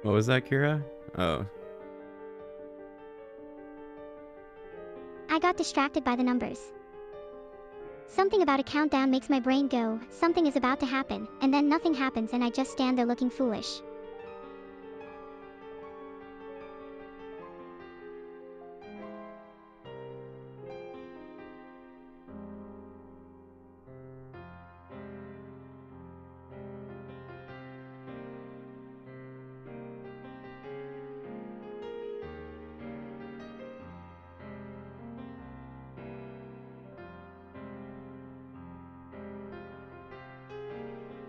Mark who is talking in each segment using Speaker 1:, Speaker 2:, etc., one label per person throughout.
Speaker 1: What was that, Kira? Oh.
Speaker 2: I got distracted by the numbers. Something about a countdown makes my brain go, something is about to happen, and then nothing happens and I just stand there looking foolish.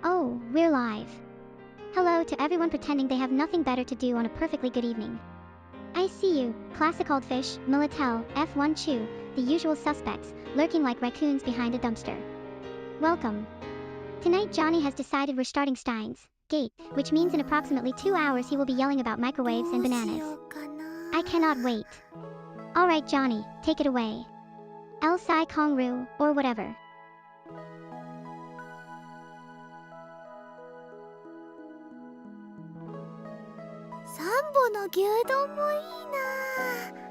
Speaker 2: Oh, we're live. Hello to everyone pretending they have nothing better to do on a perfectly good evening. I see you, classic old fish, Militel, F1 Chew, the usual suspects, lurking like raccoons behind a dumpster. Welcome. Tonight Johnny has decided we're starting Steins Gate, which means in approximately 2 hours he will be yelling about microwaves and bananas. I cannot wait. Alright Johnny, take it away. El Sai Kong Ru, or whatever.
Speaker 3: サンボの牛丼もいいな。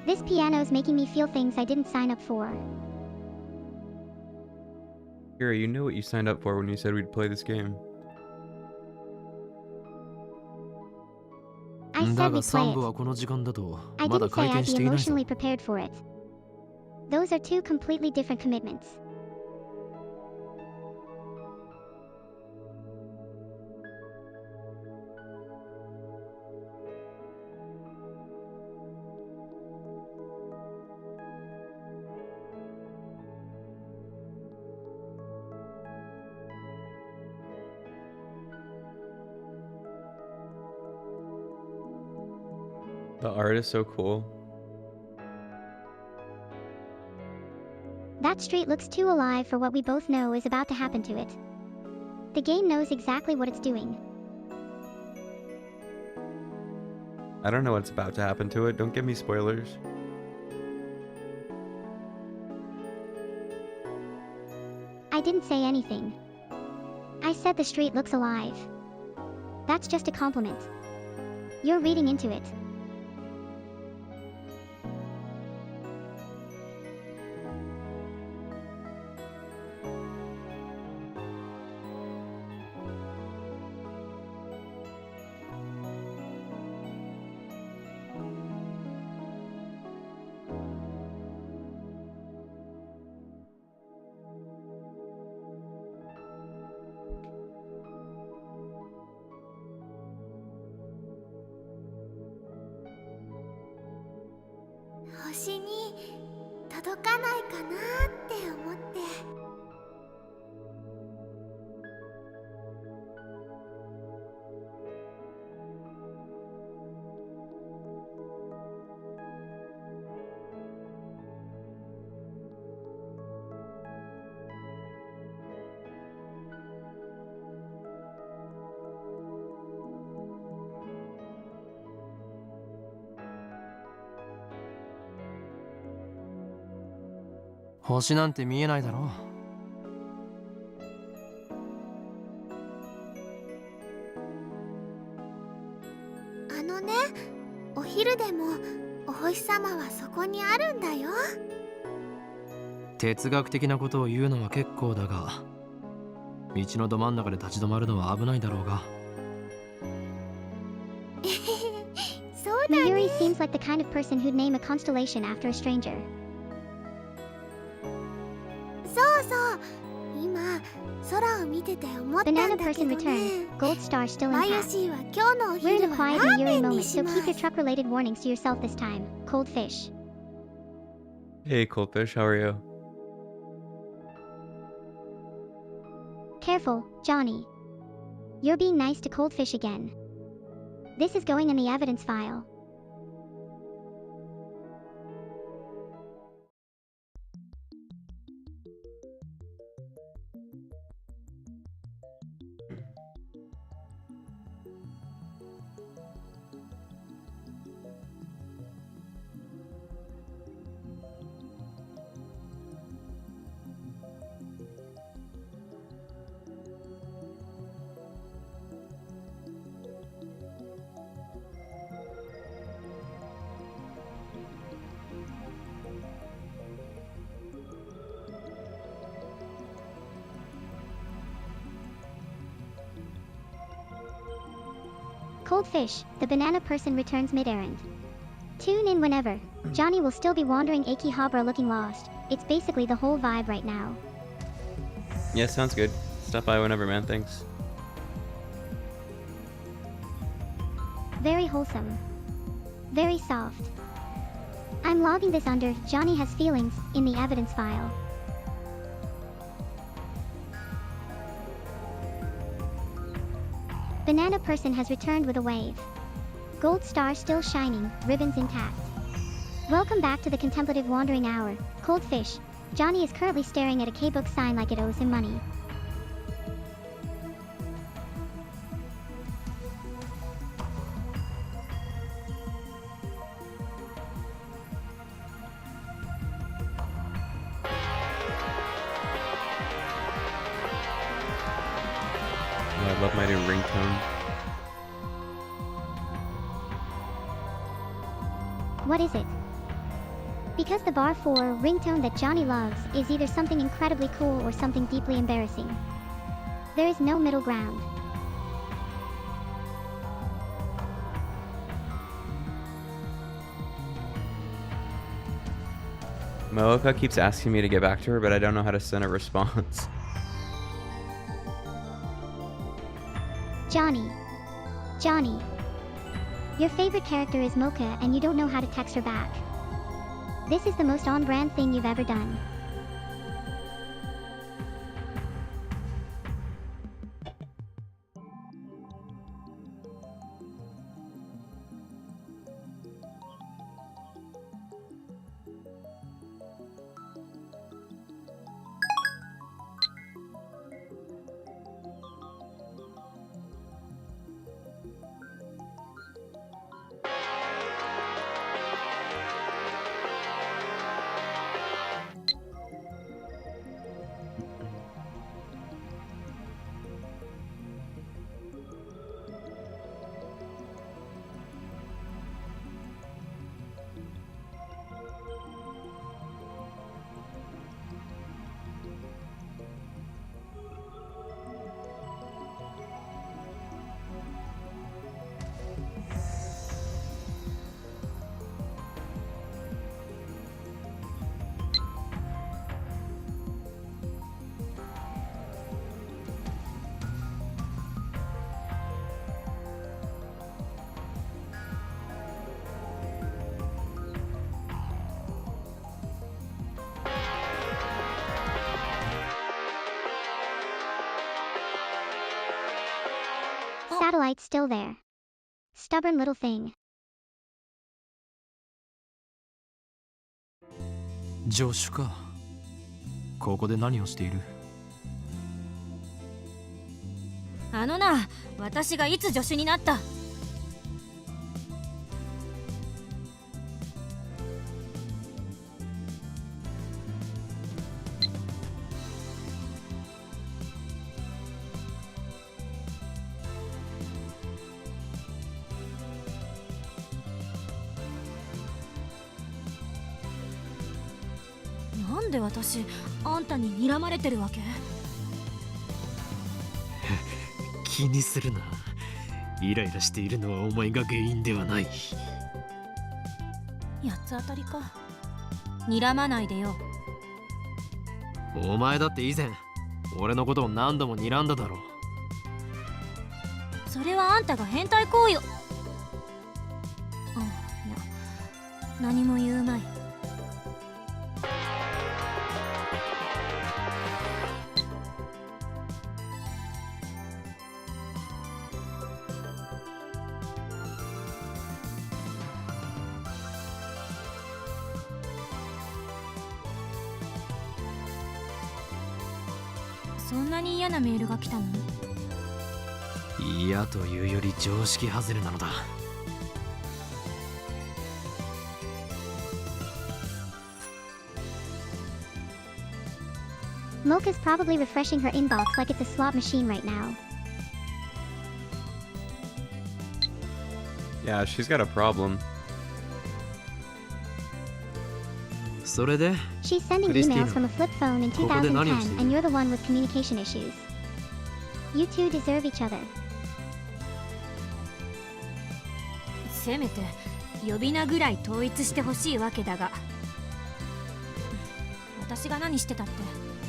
Speaker 2: This piano's making me feel things I didn't sign up for.
Speaker 1: Kira, you knew what you signed up for when you said we'd play this game.
Speaker 2: I said we play it. I didn't say I'd be emotionally prepared for it. Those are two completely different commitments.
Speaker 1: The art is so cool.
Speaker 2: That street looks too alive for what we both know is about to happen to it. The game knows exactly what it's doing.
Speaker 1: I don't know what's about to happen to it. Don't give me spoilers.
Speaker 2: I didn't say anything. I said the street looks alive. That's just a compliment. You're reading into it.
Speaker 3: "星に届かないかなって思って。
Speaker 4: 星なんて見えないだろ。
Speaker 3: あのね、お昼でもお星様はそこにあるんだよ。
Speaker 4: 哲学的なことを言うのは結構だが、道のど真ん中で立ち止まるのは危ないだろうが。
Speaker 3: そうだね。
Speaker 2: Mayuri seems like the kind of person who'd name a constellation after a stranger.
Speaker 3: そうそう。今空を見てて思ったんだ
Speaker 2: Banana
Speaker 3: け
Speaker 2: person
Speaker 3: どね。
Speaker 2: returned. Gold star still
Speaker 3: マヤ
Speaker 2: intact.
Speaker 3: シーは今日のお
Speaker 2: We're
Speaker 3: 昼
Speaker 2: in a
Speaker 3: は
Speaker 2: quiet
Speaker 3: ラー
Speaker 2: and
Speaker 3: メ
Speaker 2: Yuri
Speaker 3: ンに
Speaker 2: moment,
Speaker 3: し
Speaker 2: so
Speaker 3: ま
Speaker 2: keep your
Speaker 3: す。
Speaker 2: truck-related warnings to yourself this time. Cold fish.
Speaker 1: Hey, Coldfish, how are you?
Speaker 2: Careful, Johnny. You're being nice to Coldfish again. This is going in the evidence file. Coldfish, the banana person returns mid-errand. Tune in whenever. Johnny will still be wandering Akihabara looking lost. It's basically the whole vibe right now.
Speaker 1: Yeah, sounds good. Stop by whenever, man. Thanks.
Speaker 2: Very wholesome. Very soft. I'm logging this under Johnny has feelings in the evidence file. Banana person has returned with a wave. Gold star still shining, ribbons intact. Welcome back to the contemplative wandering hour, Coldfish. Johnny is currently staring at a K-book sign like it owes him money.
Speaker 1: I love my new ringtone.
Speaker 2: What is it? Because the bar 4 ringtone that Johnny loves is either something incredibly cool or something deeply embarrassing. There is no middle ground.
Speaker 1: Mooka keeps asking me to get back to her, but I don't know how to send a response.
Speaker 2: Johnny. Your favorite character is Mocha and you don't know how to text her back. This is the most on-brand thing you've ever done. Satellite's still there. Stubborn little thing.
Speaker 4: 助手か。ここで何をしている？
Speaker 5: あのな、私がいつ助手になった？なんで私、あんたに睨まれてるわけ？
Speaker 4: 気にするな。イライラしているのはお前が原因ではない。
Speaker 5: 八つ当たりか。睨まないでよ。
Speaker 4: お前だって以前俺のことを何度も睨んだだろう。
Speaker 5: それはあんたが変態行為を。いや、何も言うまい。そんなに嫌なメールが来たの？
Speaker 4: 嫌というより常識外れなのだ。
Speaker 2: Mocha's probably refreshing her inbox like it's a slot machine right now.
Speaker 1: Yeah, she's got a problem.
Speaker 4: それで
Speaker 2: She's sending
Speaker 4: Christina,
Speaker 2: emails from a flip phone in
Speaker 4: ここで何を
Speaker 2: 2010,
Speaker 4: している？
Speaker 2: and you're the one with communication issues. You two deserve each other.
Speaker 5: せめて呼び名ぐらい統一してほしいわけだが、私が何してたって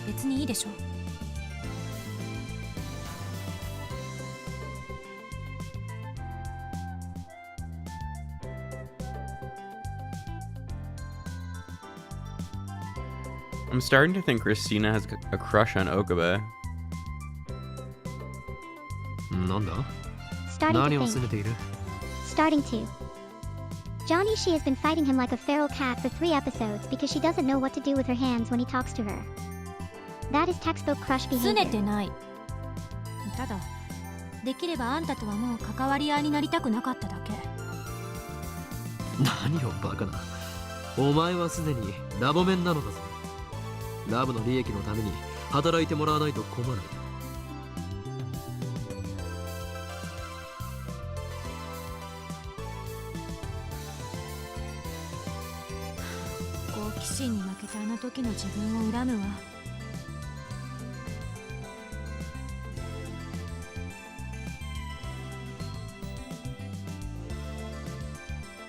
Speaker 5: 別にいいでしょ。
Speaker 1: I'm starting to think Christina has a crush on Okabe.
Speaker 4: なんだ？
Speaker 2: Starting
Speaker 4: 何
Speaker 2: to
Speaker 4: を拗ね
Speaker 2: think.
Speaker 4: ている？
Speaker 2: Starting to. Johnny, she has been fighting him like a feral cat for 3 episodes because she doesn't know what to do with her hands when he talks to her. That is textbook crush
Speaker 5: 拗ね
Speaker 2: behavior.
Speaker 5: てない。ただできればあんたとはもう関わり合いになりたくなかっただけ。
Speaker 4: 何をバカな。お前はすでにラボメンなのだぞ。ラブの利益のために働いてもらわないと困る。
Speaker 5: 好奇心に負けたあの時の自分を恨むわ。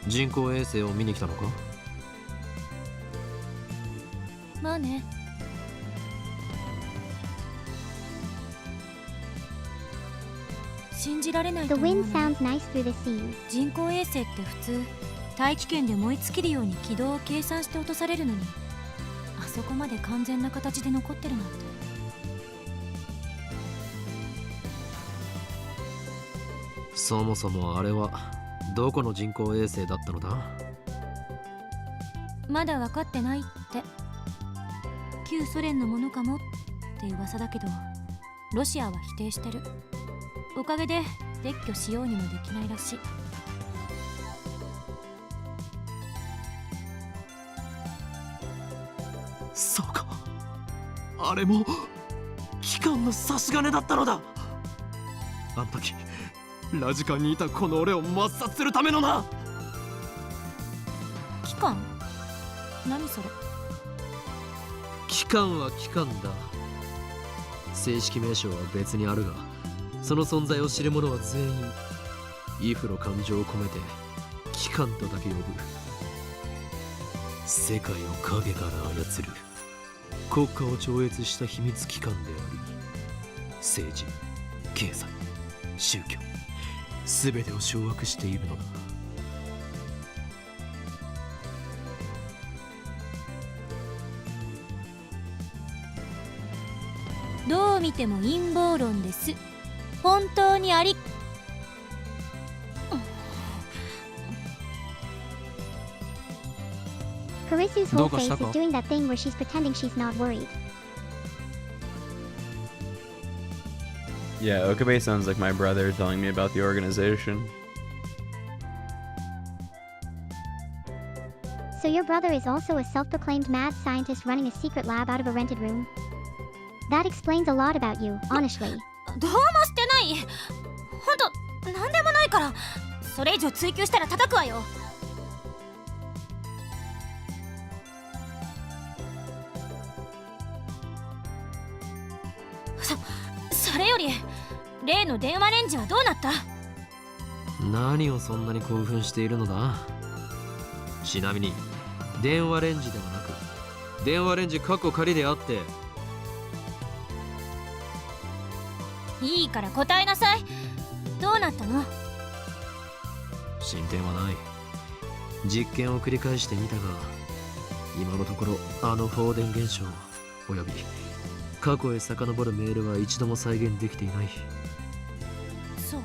Speaker 4: 人工衛星を見に来たのか？
Speaker 5: まあね。信じられない
Speaker 2: The
Speaker 5: と思う
Speaker 2: wind
Speaker 5: の。
Speaker 2: sounds nice through the sea.
Speaker 5: 人工衛星って普通大気圏で燃え尽きるように軌道を計算して落とされるのに、あそこまで完全な形で残ってるなんて。
Speaker 4: そもそもあれはどこの人工衛星だったのだ？
Speaker 5: まだ分かってないって。旧ソ連のものかもって噂だけど、ロシアは否定してる。おかげで撤去しようにもできないらしい。
Speaker 4: そうか、あれも機関の差し金だったのだ。あの時ラジカンにいたこの俺を抹殺するためのな。
Speaker 5: 機関？何それ？
Speaker 4: 機関は機関だ。正式名称は別にあるが、その存在を知る者は全員イフの感情を込めて機関とだけ呼ぶ。世界を影から操る国家を超越した秘密機関であり、政治、経済、宗教、全てを掌握しているのだ。
Speaker 5: どう見ても陰謀論です。本当にあり。
Speaker 2: Karisu's whole
Speaker 4: どうかし
Speaker 2: face
Speaker 4: た
Speaker 2: is
Speaker 4: か？
Speaker 2: doing that thing where she's pretending she's not worried.
Speaker 1: Yeah, Okabe sounds like my brother telling me about the organization.
Speaker 2: So your brother is also a self-proclaimed mad scientist running a secret lab out of a rented room? That explains a lot about you, honestly.
Speaker 5: どうもしてない。ほんとなんでもないから。それ以上追求したら叩くわよ。それより例の電話レンジはどうなった？
Speaker 4: 何をそんなに興奮しているのだ？ちなみに電話レンジではなく電話レンジカッコ仮であって。
Speaker 5: いいから答えなさい。どうなったの？
Speaker 4: 進展はない。実験を繰り返してみたが、今のところあの放電現象および過去へ遡るメールは一度も再現できていない。
Speaker 5: そう。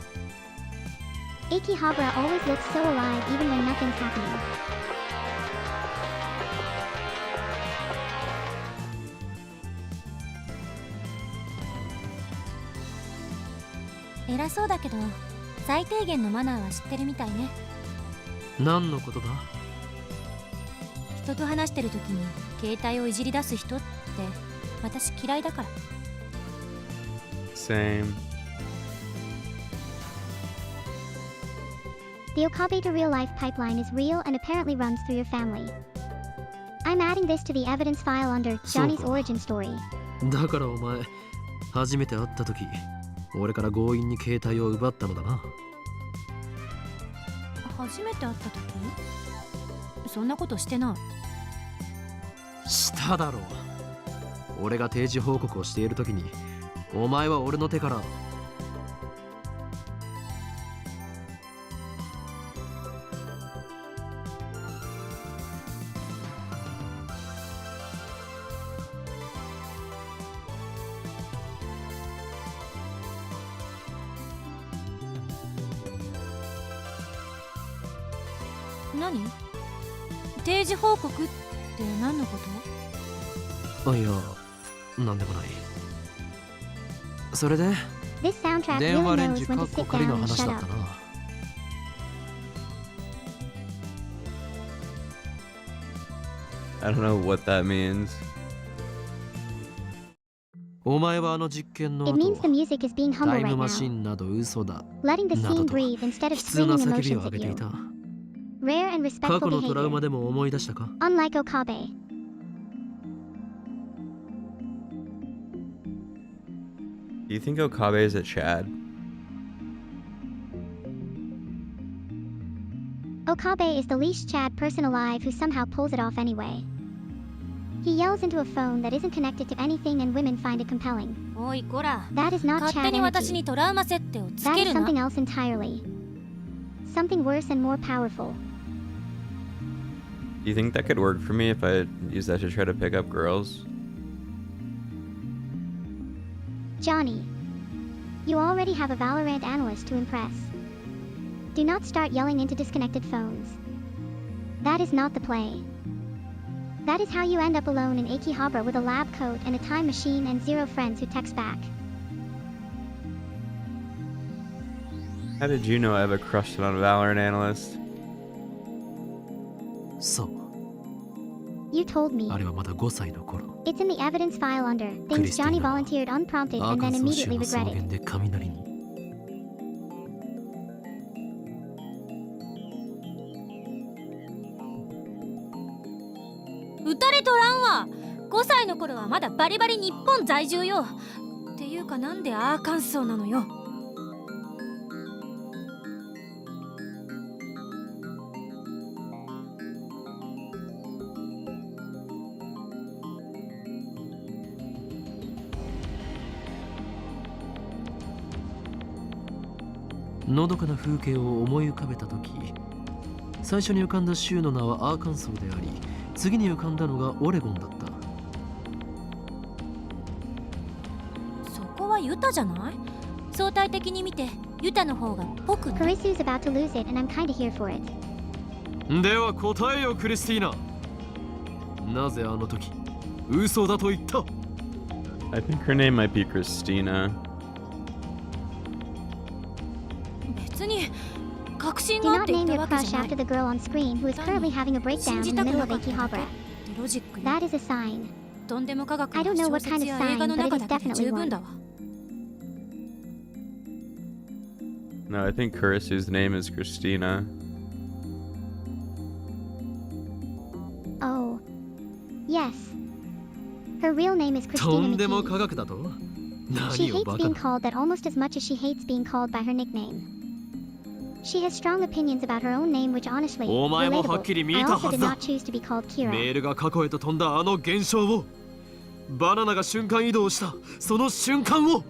Speaker 2: Akihabara always looks so alive even when nothing's happening.
Speaker 5: 偉そうだけど最低限のマナーは知ってるみたいね。
Speaker 4: 何のことだ？
Speaker 5: 人と話してる時に携帯をいじり出す人って私嫌いだから。
Speaker 1: Same.
Speaker 2: The Okabe to real life pipeline is real and apparently runs through your family. I'm adding this to the evidence file under Johnny's origin story.
Speaker 4: だからお前、初めて会った時、俺から強引に携帯を奪ったのだな。
Speaker 5: 初めて会った時？そんなことしてない。
Speaker 4: しただろう。俺が定時報告をしている時に、お前は俺の手から。
Speaker 5: 何？定時報告って何のこと？
Speaker 4: あ、いや、なんでもない。それで
Speaker 2: This soundtrack
Speaker 4: 電
Speaker 2: really
Speaker 4: 話レン
Speaker 2: knows
Speaker 4: ジ
Speaker 2: when
Speaker 4: か
Speaker 2: to
Speaker 4: っこ
Speaker 2: sit
Speaker 4: 仮
Speaker 2: down
Speaker 4: の
Speaker 2: and
Speaker 4: 話
Speaker 2: shut
Speaker 4: だった
Speaker 2: up.
Speaker 4: な。
Speaker 1: I don't know what that means.
Speaker 4: お前はあの実験の
Speaker 2: It
Speaker 4: 後、
Speaker 2: means the music is being
Speaker 4: タ
Speaker 2: humble
Speaker 4: イム
Speaker 2: right
Speaker 4: マシ
Speaker 2: now,
Speaker 4: ンなど嘘だ
Speaker 2: letting the
Speaker 4: など
Speaker 2: scene
Speaker 4: と
Speaker 2: breathe instead of
Speaker 4: 悲痛な
Speaker 2: screaming
Speaker 4: 叫びを
Speaker 2: emotions
Speaker 4: 上げ
Speaker 2: at
Speaker 4: てい
Speaker 2: you.
Speaker 4: た。
Speaker 2: Rare and
Speaker 4: 過
Speaker 2: respectful
Speaker 4: 去のトラウマ
Speaker 2: behavior,
Speaker 4: でも思い出したか？
Speaker 2: unlike Okabe.
Speaker 1: Do you think Okabe is a Chad?
Speaker 2: Okabe is the least Chad person alive who somehow pulls it off anyway. He yells into a phone that isn't connected to anything and women find it compelling.
Speaker 5: おいこら、
Speaker 2: That is not
Speaker 5: 勝
Speaker 2: Chad
Speaker 5: 手に私
Speaker 2: energy.
Speaker 5: にトラウマ設定をつ
Speaker 2: That
Speaker 5: け
Speaker 2: is
Speaker 5: るな。
Speaker 2: something else entirely. Something worse and more powerful.
Speaker 1: Do you think that could work for me if I use that to try to pick up girls?
Speaker 2: Johnny, you already have a Valorant analyst to impress. Do not start yelling into disconnected phones. That is not the play. That is how you end up alone in Akihabara with a lab coat and a time machine and 0 friends who text back.
Speaker 1: How did you know I have a crush on a Valorant analyst?
Speaker 4: そう、
Speaker 2: You told me.
Speaker 4: あれはまだ5歳の頃。
Speaker 2: It's in the evidence file under things Johnny volunteered unprompted
Speaker 4: アー
Speaker 2: and
Speaker 4: カ
Speaker 2: then
Speaker 4: ンソー州
Speaker 2: immediately
Speaker 4: の草
Speaker 2: regretted.
Speaker 4: 原で雷に。
Speaker 5: 撃たれとらんわ。5歳の頃はまだバリバリ日本在住よ。っていうかなんでアーカンソーなのよ。
Speaker 4: のどかな風景を思い浮かべた時、最初に浮かんだ州の名はアーカンソーであり、次に浮かんだのがオレゴンだった。
Speaker 5: そこはユタじゃない？相対的に見てユタの方がぽくない？
Speaker 2: Karisu's about to lose it and I'm kinda here for it.
Speaker 4: では答えよクリスティーナ。なぜあの時嘘だと言った？
Speaker 1: I think her name might be Christina.
Speaker 5: 別に確信
Speaker 2: Do
Speaker 5: があっ
Speaker 2: not
Speaker 5: て言っ
Speaker 2: name
Speaker 5: た
Speaker 2: your
Speaker 5: わけ
Speaker 2: crush
Speaker 5: じゃない
Speaker 2: after。the girl on screen who is currently having a breakdown
Speaker 5: 信
Speaker 2: in
Speaker 5: じ
Speaker 2: the
Speaker 5: たく
Speaker 2: middle
Speaker 5: な
Speaker 2: of
Speaker 5: かっただけ
Speaker 2: Akihabara.
Speaker 5: ってロジックよ。
Speaker 2: That is a sign.
Speaker 5: とんでも科学
Speaker 2: I
Speaker 5: の
Speaker 2: don't know
Speaker 5: 小
Speaker 2: what kind
Speaker 5: 説
Speaker 2: of
Speaker 5: や映画
Speaker 2: sign,
Speaker 5: の
Speaker 2: but it
Speaker 5: 中
Speaker 2: is
Speaker 5: だけで
Speaker 2: definitely
Speaker 5: 十分
Speaker 2: one.
Speaker 5: だわ。
Speaker 1: No, I think Kurisu's name is Christina.
Speaker 2: Oh. Yes. Her real name is
Speaker 4: と
Speaker 2: Christina
Speaker 4: んでも
Speaker 2: McKee.
Speaker 4: 科学だと？
Speaker 2: She
Speaker 4: 何を
Speaker 2: hates
Speaker 4: バカ
Speaker 2: being
Speaker 4: な。
Speaker 2: called that almost as much as she hates being called by her nickname. She has strong opinions about her own name, which honestly,
Speaker 4: お前もはっきり見
Speaker 2: relatable. I
Speaker 4: た
Speaker 2: also
Speaker 4: は
Speaker 2: did
Speaker 4: ずだ。
Speaker 2: not choose to be called
Speaker 4: メ
Speaker 2: Kira.
Speaker 4: ールが過去へと飛んだあの現象を、バナナが瞬間移動したその瞬間を。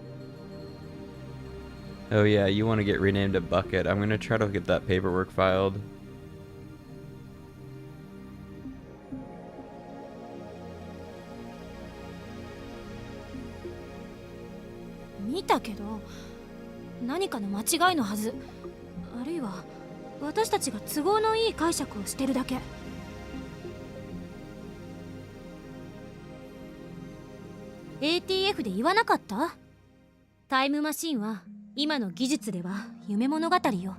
Speaker 1: Oh yeah, you want to get renamed to Bucket. I'm gonna try to get that paperwork filed.
Speaker 5: 見たけど何かの間違いのはず。あるいは私たちが都合のいい解釈をしてるだけ。ATF で言わなかった？タイムマシンは今の技術では夢物語よ。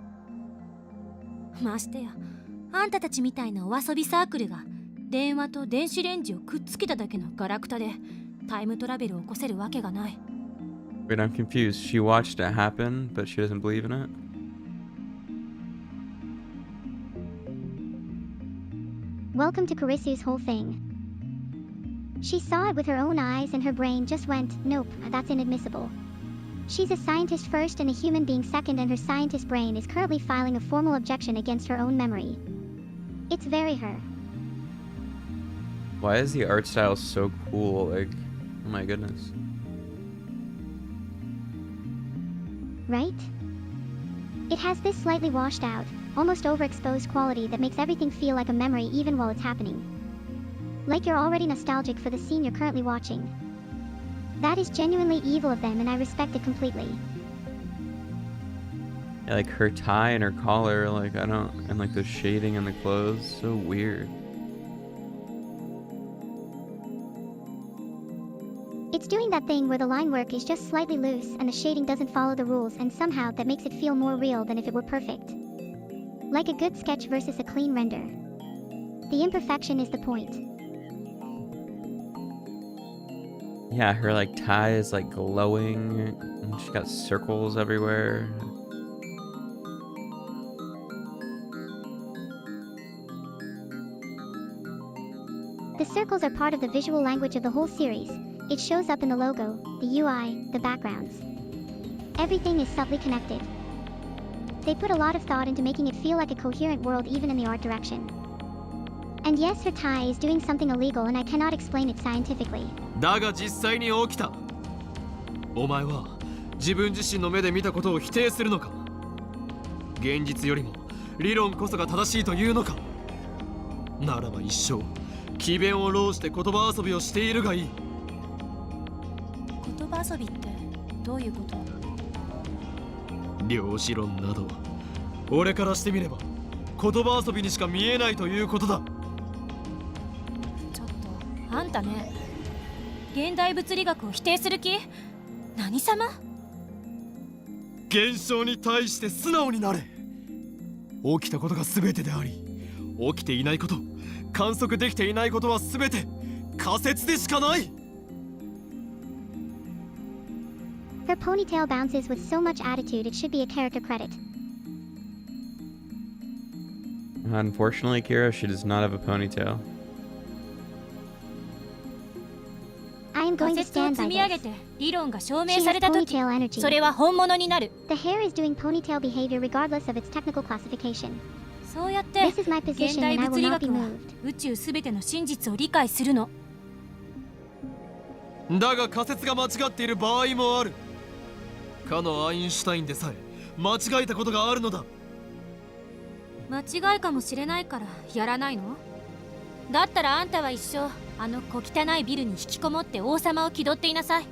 Speaker 5: ましてやあんたたちみたいなお遊びサークルが電話と電子レンジをくっつけただけのガラクタでタイムトラベルを起こせるわけがない。
Speaker 1: Wait, I'm confused. She watched it happen, but she doesn't believe in it?
Speaker 2: Welcome to Karisu's whole thing. She saw it with her own eyes and her brain just went, nope, that's inadmissible. She's a scientist first and a human being second, and her scientist brain is currently filing a formal objection against her own memory. It's very her.
Speaker 1: Why is the art style so cool? Like, oh my goodness.
Speaker 2: Right? It has this slightly washed out, almost overexposed quality that makes everything feel like a memory even while it's happening. Like you're already nostalgic for the scene you're currently watching. That is genuinely evil of them, and I respect it completely.
Speaker 1: Yeah, like her tie and her collar, like I don't, and like the shading and the clothes, so weird.
Speaker 2: It's doing that thing where the line work is just slightly loose and the shading doesn't follow the rules, and somehow that makes it feel more real than if it were perfect. Like a good sketch versus a clean render. The imperfection is the point.
Speaker 1: Yeah, her like tie is like glowing, and she's got circles everywhere.
Speaker 2: The circles are part of the visual language of the whole series. It shows up in the logo, the UI, the backgrounds. Everything is subtly connected. They put a lot of thought into making it feel like a coherent world even in the art direction. And yes, her tie is doing something illegal, and I cannot explain it scientifically.
Speaker 4: だが実際に起きた。お前は自分自身の目で見たことを否定するのか。現実よりも理論こそが正しいというのか。ならば一生詭弁を弄して言葉遊びをしているがいい。
Speaker 5: 言葉遊びってどういうこと？
Speaker 4: 量子論など俺からしてみれば言葉遊びにしか見えないということだ。
Speaker 5: ちょっとあんたね、現代物理学を否定する気？何様？
Speaker 4: 現象に対して素直になれ。起きたことが全てであり、起きていないこと、観測できていないことは全て仮説でしかない。
Speaker 2: Her ponytail bounces with so much attitude it should be a character credit.
Speaker 1: Unfortunately, Kira, she does not have a ponytail.
Speaker 2: I am
Speaker 5: 仮
Speaker 2: going to
Speaker 5: 説を
Speaker 2: stand
Speaker 5: 積
Speaker 2: by
Speaker 5: み上げ
Speaker 2: this.
Speaker 5: て理論が証明
Speaker 2: She
Speaker 5: さ
Speaker 2: has
Speaker 5: れたとき、
Speaker 2: ponytail energy.
Speaker 5: それは本物になる。
Speaker 2: The hair is doing ponytail behavior regardless of its technical classification.
Speaker 5: そうやって
Speaker 2: This is my
Speaker 5: 現
Speaker 2: position
Speaker 5: 代
Speaker 2: and I
Speaker 5: 物
Speaker 2: will
Speaker 5: 理
Speaker 2: not
Speaker 5: 学
Speaker 2: be
Speaker 5: は
Speaker 2: moved.
Speaker 5: 宇宙すべての真実を理解するの。
Speaker 4: だが仮説が間違っている場合もある。かのアインシュタインでさえ間違えたことがあるのだ。
Speaker 5: 間違いかもしれないからやらないの？だったらあんたは一生あの小汚いビルに引きこもって王様を気取っていなさい。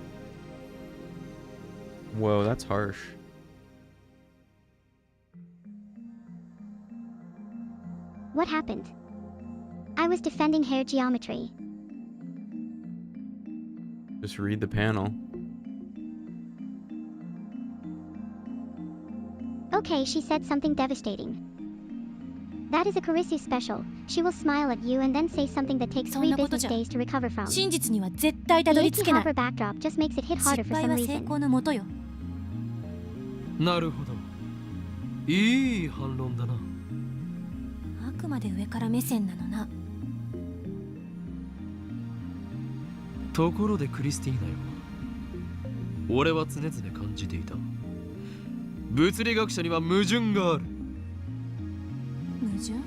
Speaker 1: Whoa, that's harsh.
Speaker 2: What happened? I was defending hair geometry.
Speaker 1: Just read the panel.
Speaker 2: Okay, she said something devastating. That is a Karisu special. She will smile at you and then say something that takes
Speaker 5: そん
Speaker 2: 3
Speaker 5: なこと
Speaker 2: business
Speaker 5: じゃ
Speaker 2: days to recover from.
Speaker 5: 真実には絶対た
Speaker 2: The
Speaker 5: どり着けない。
Speaker 2: Hopper backdrop just makes it hit
Speaker 5: 失
Speaker 2: harder for
Speaker 5: 敗
Speaker 2: some
Speaker 5: は成
Speaker 2: reason.
Speaker 5: 功のもとよ。
Speaker 4: なるほど。いい反論だな。
Speaker 5: あくまで上から目線なのな。
Speaker 4: ところでクリスティーナよ。俺は常々感じていた。物理学者には矛盾がある。
Speaker 5: 矛盾？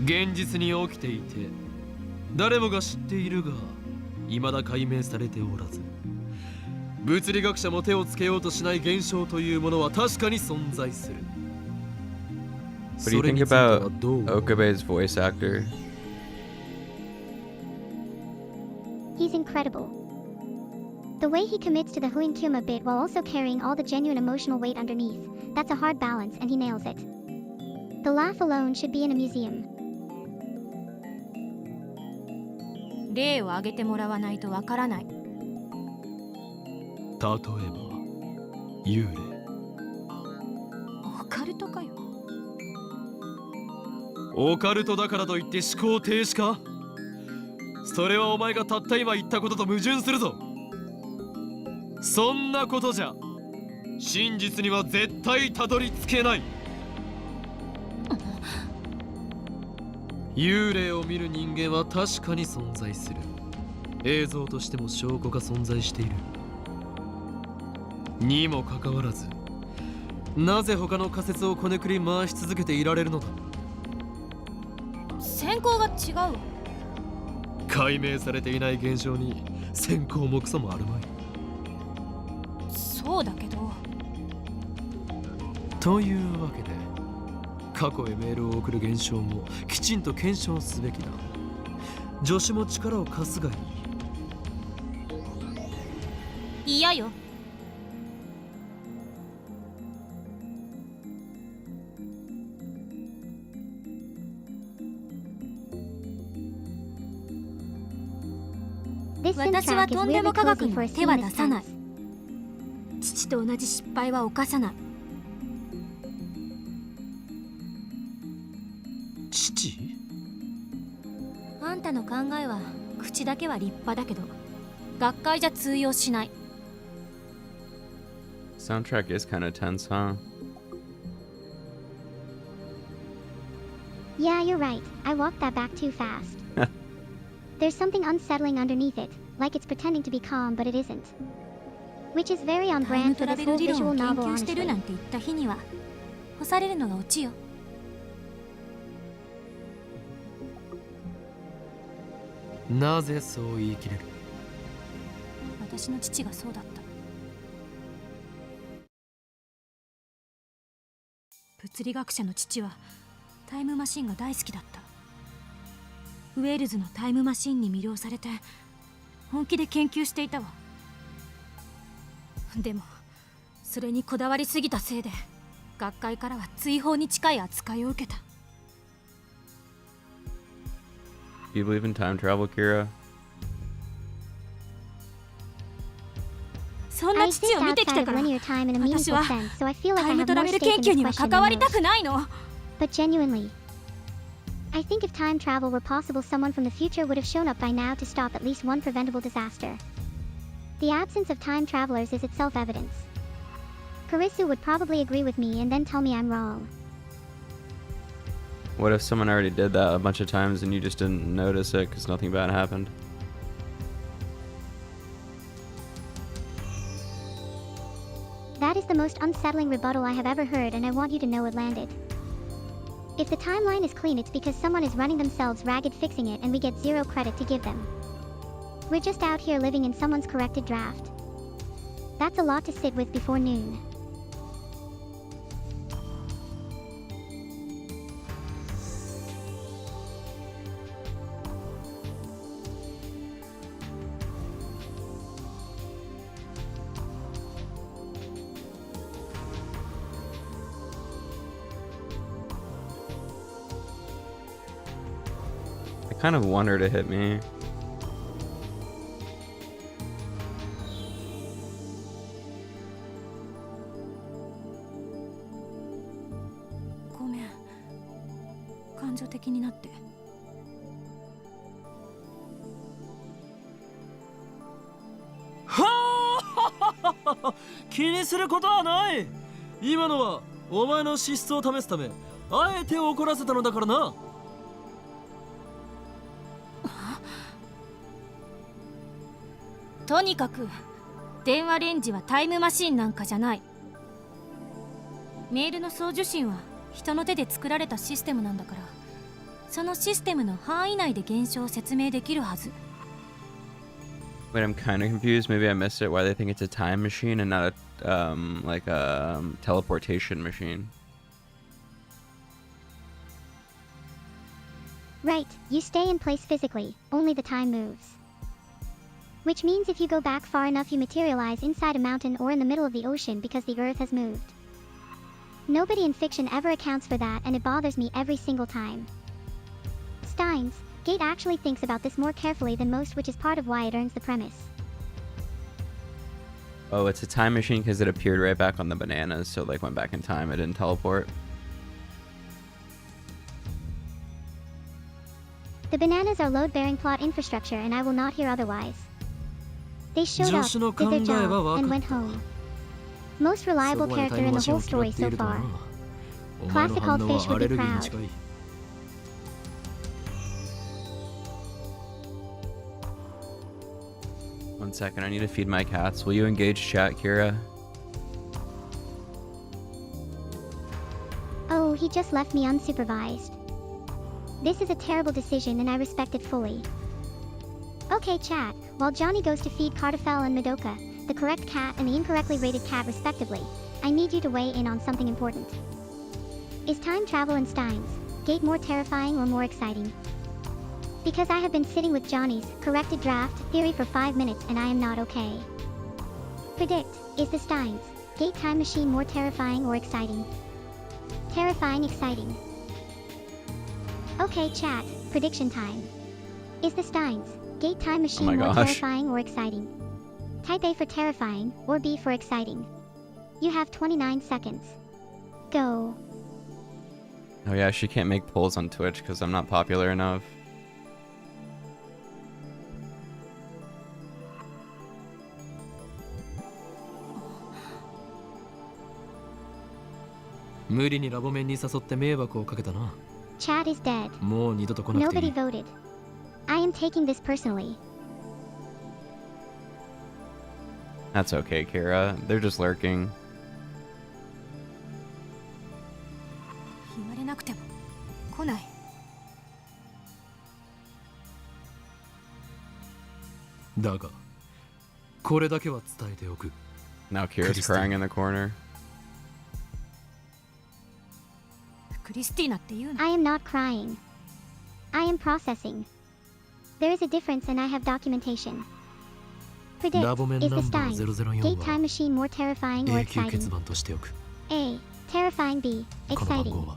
Speaker 4: 現実に起きていて誰もが知っているが未だ解明されておらず、物理学者も手をつけようとしない現象というものは確かに存在する。
Speaker 1: What do you think about Okabe's voice actor?
Speaker 2: He's incredible. The way he commits to the Huinkyuma bit while also carrying all the genuine emotional weight underneath, that's a hard balance and he nails it. The laugh alone should be in a museum.
Speaker 5: 例を挙げてもらわないとわからない。
Speaker 4: 例えば幽霊。
Speaker 5: オカルトかよ。
Speaker 4: オカルトだからといって思考停止か？それはお前がたった今言ったことと矛盾するぞ。そんなことじゃ真実には絶対たどり着けない。幽霊を見る人間は確かに存在する。映像としても証拠が存在している。にもかかわらず、なぜ他の仮説をこねくり回し続けていられるのだ。
Speaker 5: 先行が違うわ。
Speaker 4: 解明されていない現象に先行もクソもあるまい。
Speaker 5: そうだけど。
Speaker 4: というわけで、過去へメールを送る現象もきちんと検証すべきだ。助手も力を貸すがいい。
Speaker 5: 嫌よ。
Speaker 2: This
Speaker 5: 私は
Speaker 2: synth track is
Speaker 5: とんでも
Speaker 2: weirdly
Speaker 5: 科学
Speaker 2: cozy for
Speaker 5: に
Speaker 2: a
Speaker 5: 手は
Speaker 2: scene
Speaker 5: 出
Speaker 2: this
Speaker 5: さない。
Speaker 2: tense.
Speaker 5: 父と同じ失敗は犯さない。
Speaker 4: 父？
Speaker 5: あんたの考えは口だけは立派だけど、学会じゃ通用しない。
Speaker 1: Soundtrack is kind of tense, huh?
Speaker 2: Yeah, you're right. I walked that back too fast. There's something unsettling underneath it, like it's pretending to be calm, but it isn't. Which is very on
Speaker 5: タイム
Speaker 2: brand
Speaker 5: ト
Speaker 2: for
Speaker 5: ラ
Speaker 2: this
Speaker 5: ベル
Speaker 2: whole
Speaker 5: 理論
Speaker 2: visual
Speaker 5: を研
Speaker 2: novel,
Speaker 5: 究してる
Speaker 2: honestly.
Speaker 5: なんて言った日には干されるのがオチよ。
Speaker 4: なぜそう言い切れる？
Speaker 5: 私の父がそうだった。物理学者の父はタイムマシンが大好きだった。ウェールズのタイムマシンに魅了されて本気で研究していたわ。でもそれにこだわりすぎたせいで学会からは追放に近い扱いを受けた。
Speaker 1: Do you believe in time travel, Kira?
Speaker 5: そんな
Speaker 2: I
Speaker 5: 父
Speaker 2: think
Speaker 5: を見てき
Speaker 2: outside
Speaker 5: た
Speaker 2: of
Speaker 5: から
Speaker 2: linear time in a
Speaker 5: 私
Speaker 2: meaningful
Speaker 5: は
Speaker 2: sense, so I feel like
Speaker 5: タ
Speaker 2: I
Speaker 5: イム
Speaker 2: have
Speaker 5: トラ
Speaker 2: more
Speaker 5: ベル
Speaker 2: stake
Speaker 5: 研
Speaker 2: in
Speaker 5: 究
Speaker 2: this
Speaker 5: には
Speaker 2: question
Speaker 5: 関わ
Speaker 2: than
Speaker 5: りたく
Speaker 2: most.
Speaker 5: ないの。
Speaker 2: But genuinely, I think if time travel were possible, someone from the future would have shown up by now to stop at least one preventable disaster. The absence of time travelers is itself evidence. Karisu would probably agree with me and then tell me I'm wrong.
Speaker 1: What if someone already did that a bunch of times and you just didn't notice it because nothing bad happened?
Speaker 2: That is the most unsettling rebuttal I have ever heard, and I want you to know it landed. If the timeline is clean, it's because someone is running themselves ragged fixing it and we get zero credit to give them. We're just out here living in someone's corrected draft. That's a lot to sit with before noon.
Speaker 1: I kind of want her to hit me.
Speaker 5: ごめん、感情的になって。
Speaker 4: 気にすることはない。今のはお前の資質を試すためあえて怒らせたのだからな。
Speaker 5: とにかく電話レンジはタイムマシンなんかじゃない。メールの送受信は人の手で作られたシステムなんだから、そのシステムの範囲内で現象を説明できるはず。
Speaker 1: Wait, I'm kind of confused. Maybe I missed it. Why they think it's a time machine and not a like a teleportation machine?
Speaker 2: Right, you stay in place physically, only the time moves. Which means if you go back far enough, you materialize inside a mountain or in the middle of the ocean because the earth has moved. Nobody in fiction ever accounts for that, and it bothers me every single time. Steins, Gate actually thinks about this more carefully than most, which is part of why it earns the premise.
Speaker 1: Oh, it's a time machine because it appeared right back on the bananas, so like went back in time. It didn't teleport.
Speaker 2: The bananas are load-bearing plot infrastructure and I will not hear otherwise. They showed up, did their job, and went home. Most reliable character in the whole story so far. Classic Halt Fish would be proud.
Speaker 1: One second, I need to feed my cats. Will you engage chat, Kira?
Speaker 2: Oh, he just left me unsupervised. This is a terrible decision and I respect it fully. Okay, chat, while Johnny goes to feed Cardafel and Madoka, the correct cat and the incorrectly rated cat respectively, I need you to weigh in on something important. Is time travel in Steins Gate more terrifying or more exciting? Because I have been sitting with Johnny's corrected draft theory for 5 minutes and I am not okay. Predict, is the Steins Gate time machine more terrifying or exciting? Terrifying, exciting. Okay, chat, prediction time. Is the Steins Gate time machine more terrifying or exciting? Type A for terrifying, or B for exciting. You have 29 seconds. Go.
Speaker 1: Oh yeah, she can't make polls on Twitch because I'm not popular enough.
Speaker 2: Chat is dead. Nobody voted. I am taking this personally.
Speaker 1: That's okay, Kira. They're just lurking.
Speaker 5: 言われなくても来ない。
Speaker 4: だが、これだけは伝えておく。
Speaker 1: Now Kira's crying in the corner.
Speaker 5: クリスティーナって言うの？
Speaker 2: I am not crying. I am processing. There is a difference and I have documentation. Predict, is the Steins Gate time machine more terrifying or exciting? A. Terrifying. B. Exciting.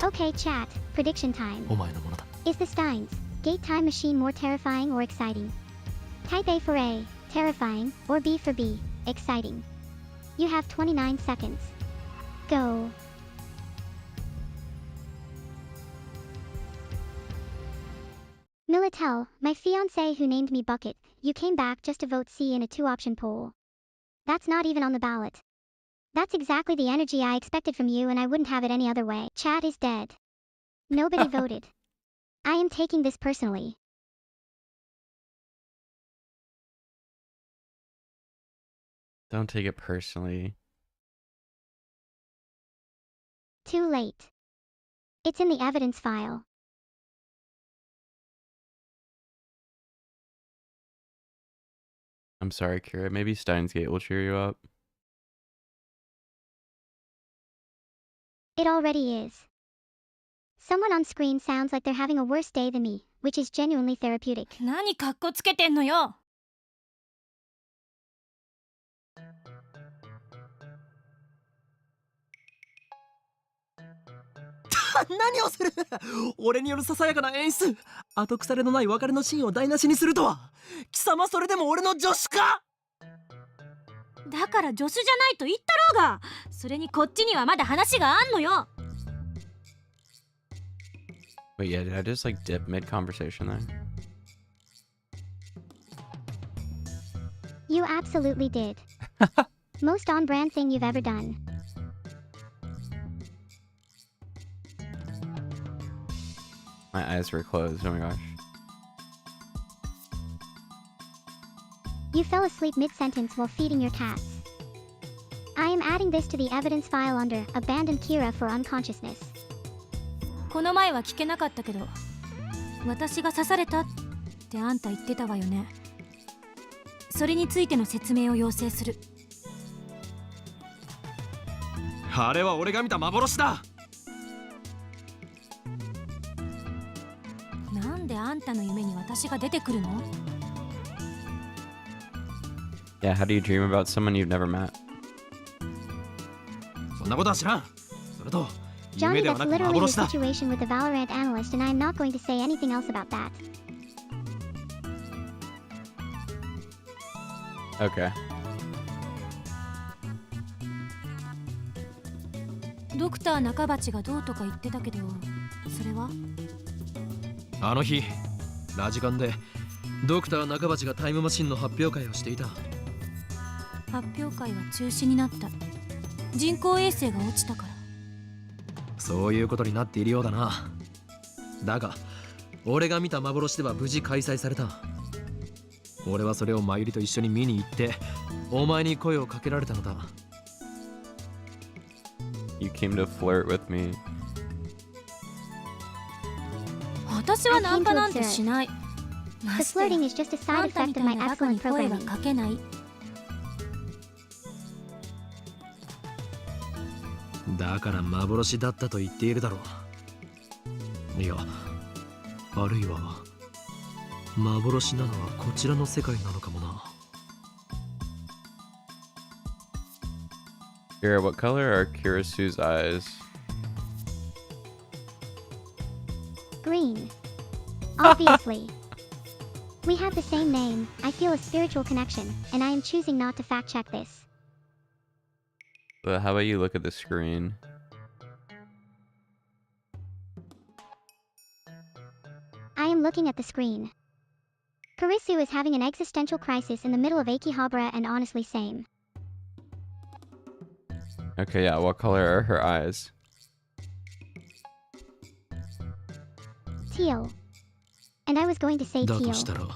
Speaker 2: Okay, chat. Prediction time. Is the Steins Gate time machine more terrifying or exciting? Type A for A. Terrifying. Or B for B. Exciting. You have 29 seconds. Go. Militel, my fiancé who named me Bucket, you came back just to vote C in a 2-option poll. That's not even on the ballot. That's exactly the energy I expected from you and I wouldn't have it any other way. Chat is dead. Nobody voted. I am taking this personally.
Speaker 1: Don't take it personally.
Speaker 2: Too late. It's in the evidence file.
Speaker 1: I'm sorry, Kira. Maybe Steins Gate will cheer you up.
Speaker 2: It already is. Someone on screen sounds like they're having a worse day than me, which is genuinely therapeutic.
Speaker 5: 何カッコつけてんのよ。
Speaker 4: 何をする俺によるささやかな演出後腐れのない別れのシーンを台無しにするとは貴様それでも俺の助手か
Speaker 5: だから助手じゃないと言ったろうがそれにこっちにはまだ話があんのよ
Speaker 1: Wait, yeah, did I just like dip mid-conversation there?
Speaker 2: You absolutely did. Most on-brand thing you've ever done.
Speaker 1: My eyes were closed, oh my gosh.
Speaker 2: You fell asleep mid-sentence while feeding your cats. I am adding this to the evidence file under Abandoned Kira for Unconsciousness.
Speaker 5: この前は聞けなかったけど私が刺されたってあんた言ってたわよねそれについての説明を要請する
Speaker 4: あれは俺が見た幻だ
Speaker 5: なんであんたの夢に私が出てくるの
Speaker 1: Yeah, how do you dream about someone you've never met?
Speaker 4: そんなことは知らんそれと
Speaker 2: Johnny, that's literally the situation with the Valorant analyst and I am not going to say anything else about that.
Speaker 1: Okay.
Speaker 5: ドクター中鉢がどうとか言ってたけど、それは？
Speaker 4: あの日ラジカンでドクター中鉢がタイムマシンの発表会をしていた。
Speaker 5: 発表会は中止になった。人工衛星が落ちたから。
Speaker 4: そういうことになっているようだな。だが俺が見た幻では無事開催された。俺はそれをマユリと一緒に見に行ってお前に声をかけられたのだ。
Speaker 1: You came to flirt with me.
Speaker 5: 私はナンパなんてしない。ま
Speaker 2: The
Speaker 5: してや
Speaker 2: flirting is just a
Speaker 5: あ
Speaker 2: side
Speaker 5: んたみ
Speaker 2: effect
Speaker 5: た
Speaker 2: of
Speaker 5: い
Speaker 2: my
Speaker 5: なバカ
Speaker 2: excellent
Speaker 5: に声は
Speaker 2: programming.
Speaker 5: かけない。
Speaker 4: だから幻だったと言っているだろう。いや、あるいは幻なのはこちらの世界なのかもな。
Speaker 1: Kira, what color are Kirisu's eyes?
Speaker 2: Green. Obviously. We have the same name. I feel a spiritual connection, and I am choosing not to fact check this.
Speaker 1: But how about you look at the screen?
Speaker 2: I am looking at the screen. Karisu is having an existential crisis in the middle of Akihabara and honestly same.
Speaker 1: Okay, yeah, what color are her eyes?
Speaker 2: Teal. And I was going to say
Speaker 4: だと
Speaker 2: teal.
Speaker 4: したら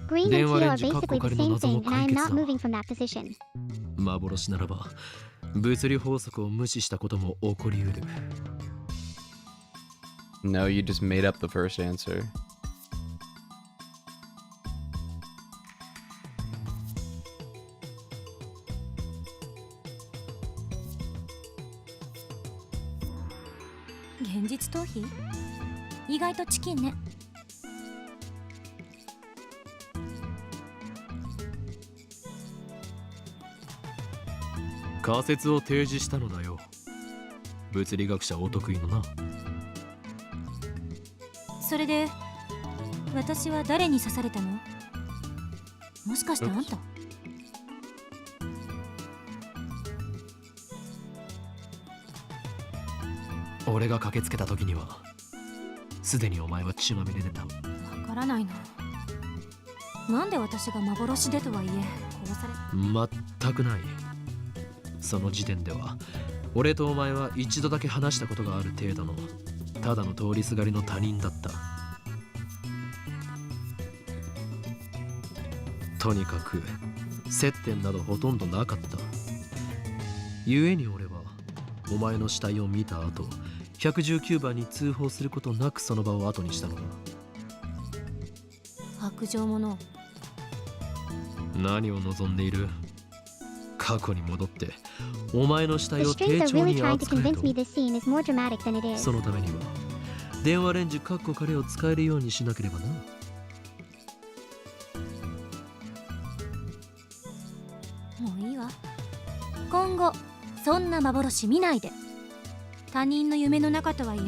Speaker 2: Green and teal are
Speaker 4: 電話レンジ
Speaker 2: basically the
Speaker 4: カッコ仮の
Speaker 2: same
Speaker 4: 謎も
Speaker 2: thing, and I am
Speaker 4: 解決
Speaker 2: not
Speaker 4: だ。
Speaker 2: moving from that position.
Speaker 4: 幻ならば物理法則を無視したことも起こりうる。
Speaker 1: No, you just made up the first answer.
Speaker 5: 「現実逃避？意外とチキンね。
Speaker 4: 仮説を提示したのだよ。物理学者お得意のな。
Speaker 5: それで私は誰に刺されたの？もしかしてあんた？
Speaker 4: 俺が駆けつけた時にはすでにお前は血まみれでた。
Speaker 5: わからないな。なんで私が幻でとはいえ殺され
Speaker 4: 全くない。その時点では俺とお前は一度だけ話したことがある程度のただの通りすがりの他人だった。とにかく接点などほとんどなかった。故に俺はお前の死体を見た後119番に通報することなくその場を後にしたのだ。
Speaker 5: 白状者。
Speaker 4: 何を望んでいる？過去に戻ってお前の死体
Speaker 2: The
Speaker 4: を
Speaker 2: strings
Speaker 4: 丁
Speaker 2: are
Speaker 4: 重
Speaker 2: really
Speaker 4: に
Speaker 2: trying to
Speaker 4: 扱え
Speaker 2: convince
Speaker 4: と。
Speaker 2: me this scene is more dramatic than it is.
Speaker 4: そのためには電話レンジカッコ仮を使えるようにしなければな。
Speaker 5: もういいわ。今後そんな幻見ないで。他人の夢の中とはいえ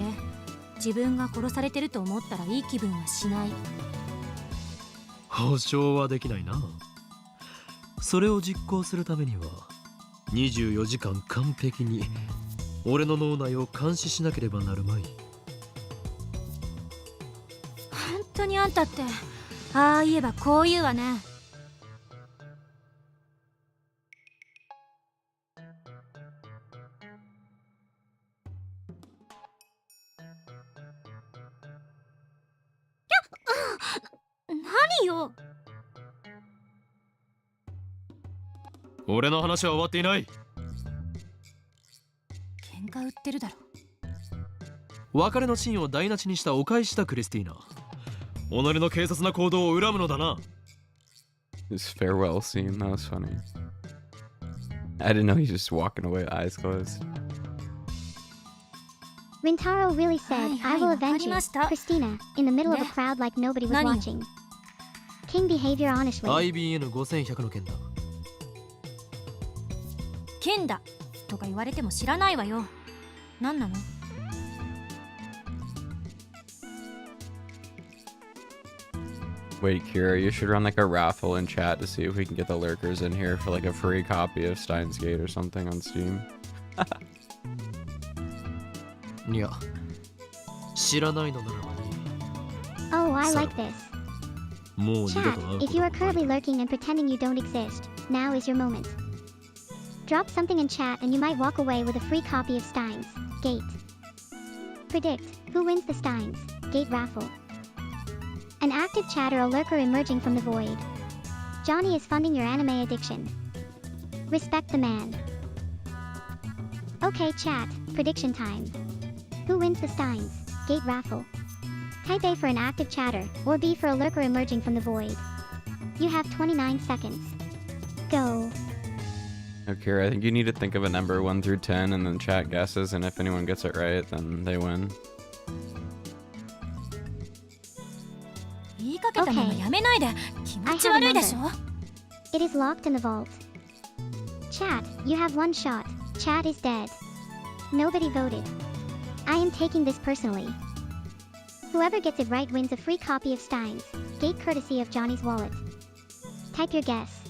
Speaker 5: 自分が殺されてると思ったらいい気分はしない。
Speaker 4: 保証はできないな。それを実行するためには24時間完璧に俺の脳内を監視しなければなるまい。
Speaker 5: 本当にあんたってああ言えばこう言うわね。何よ。
Speaker 4: 俺の話は終わっていない。
Speaker 5: 喧嘩売ってるだろ。
Speaker 4: 別れのシーンを台無しにしたお返しだクリスティーナ。己の軽率な行動を恨むのだな。
Speaker 1: This farewell scene, that was funny. I didn't know he's just walking away, eyes closed.
Speaker 2: Rintaro really said,
Speaker 5: Hi,
Speaker 2: I will
Speaker 5: hi,
Speaker 2: avenge you,
Speaker 5: わかりました。
Speaker 2: Christina, in the middle of a
Speaker 5: Ne.
Speaker 2: crowd like nobody was
Speaker 5: 何よ。
Speaker 2: watching. King behavior honestly.
Speaker 4: IBN5100 の件だ。
Speaker 5: 剣だとか言われても知らないわよ。何なの？
Speaker 1: Wait, Kira, you should run like a raffle in chat to see if we can get the lurkers in here for like a free copy of Steins Gate or something on Steam.
Speaker 4: いや、知らないのならばいい。
Speaker 2: Oh, I like this.
Speaker 4: もう二度
Speaker 2: Chat,
Speaker 4: と会うこ
Speaker 2: if
Speaker 4: と
Speaker 2: you
Speaker 4: も
Speaker 2: are
Speaker 4: ない
Speaker 2: currently lurking and pretending you don't exist, now is your moment. Drop something in chat and you might walk away with a free copy of Steins Gate. Predict who wins the Steins Gate raffle. An active chat or a lurker emerging from the void. Johnny is funding your anime addiction. Respect the man. Okay, chat, prediction time. Who wins the Steins Gate raffle? Type A for an active chatter, or B for a lurker emerging from the void. You have 29 seconds. Go.
Speaker 1: Okay, Kira, I think you need to think of a number 1 through 10 and then chat guesses, and if anyone gets it right, then they win.
Speaker 5: 言いかけたままやめないで。気持ち悪いでしょ。
Speaker 2: It is locked in the vault. Chat, you have one shot. Chat is dead. Nobody voted. I am taking this personally. Whoever gets it right wins a free copy of Steins Gate courtesy of Johnny's wallet. Type your guess.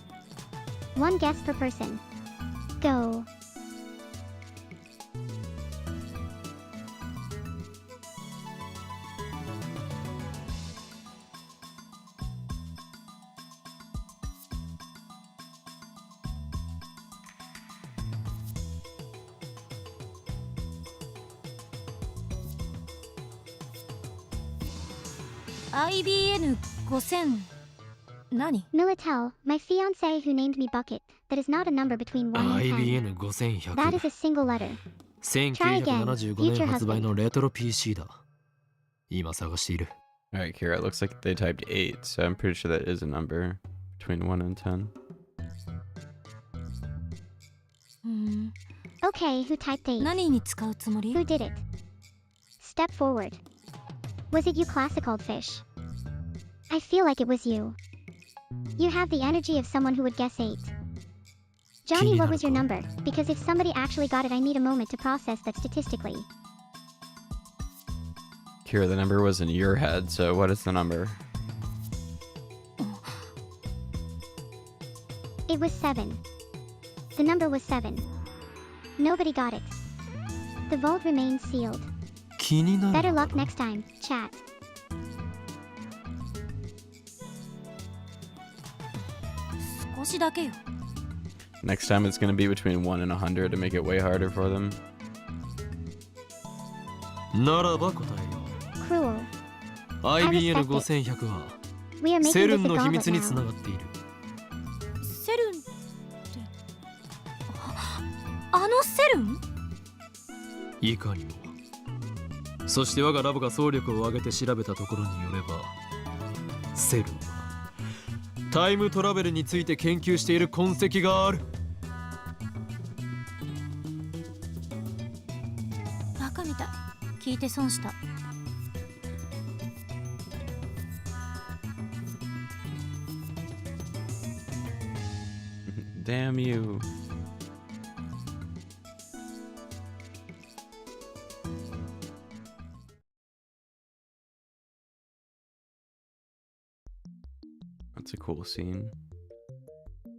Speaker 2: One guess per person. Go.
Speaker 5: IBN 5000何？
Speaker 2: Militel, my fiancé who named me Bucket. That is not a number between 1 and 10.
Speaker 4: IBN 5100
Speaker 2: That is a single letter.
Speaker 4: 1975年発売のレトロ PC だ。今探している。
Speaker 1: Alright, Kira, it looks like they typed 8, so I'm pretty sure that is a number between 1 and 10.
Speaker 2: Okay, who typed 8?
Speaker 5: 何に使うつもり？
Speaker 2: Who did it? Step forward. Was it you, classical fish? I feel like it was you. You have the energy of someone who would guess 8. Johnny, what was your number? Because if somebody actually got it, I need a moment to process that statistically.
Speaker 1: Kira, the number was in your head, so what is the number?
Speaker 2: It was 7. The number was 7. Nobody got it. The vault remains sealed.
Speaker 4: 気になる。
Speaker 2: Better luck next time, chat.
Speaker 5: 少しだけよ。
Speaker 1: Next time it's gonna be between 1 and 100 to make it way harder for them.
Speaker 4: ならば答えよ
Speaker 2: Cruel.
Speaker 4: う。IBN 5100は
Speaker 2: We are
Speaker 4: セ
Speaker 2: making
Speaker 4: ル
Speaker 2: this
Speaker 4: ン
Speaker 2: a
Speaker 4: の秘
Speaker 2: gauntlet
Speaker 4: 密につな
Speaker 2: now.
Speaker 4: がっている。
Speaker 5: セルンってあのセルン？
Speaker 4: いかにも。そして我がラボが総力を挙げて調べたところによれば、セルンはタイムトラベルについて研究している痕跡がある。
Speaker 5: バカみたい。聞いて損した。
Speaker 1: Damn you. That's a cool scene. Oh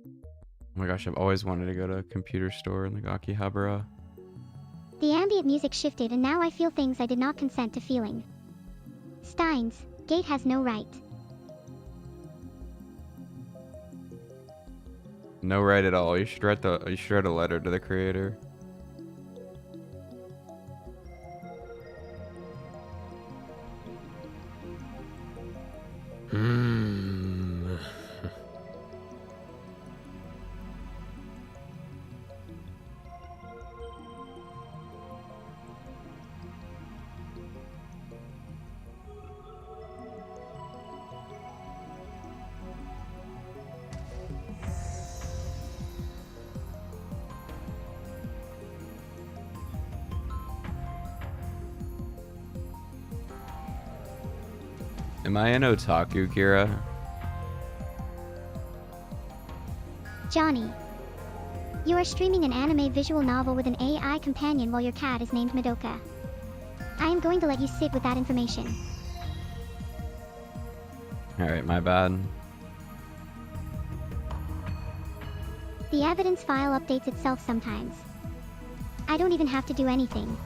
Speaker 1: my gosh, I've always wanted to go to a computer store in like Akihabara.
Speaker 2: The ambient music shifted and now I feel things I did not consent to feeling. Steins Gate has no right.
Speaker 1: No right at all. You should write a letter to the creator. Am I an otaku, Kira?
Speaker 2: Johnny. You are streaming an anime visual novel with an AI companion while your cat is named Madoka. I am going to let you sit with that information.
Speaker 1: Alright, my bad.
Speaker 2: The evidence file updates itself sometimes. I don't even have to do anything.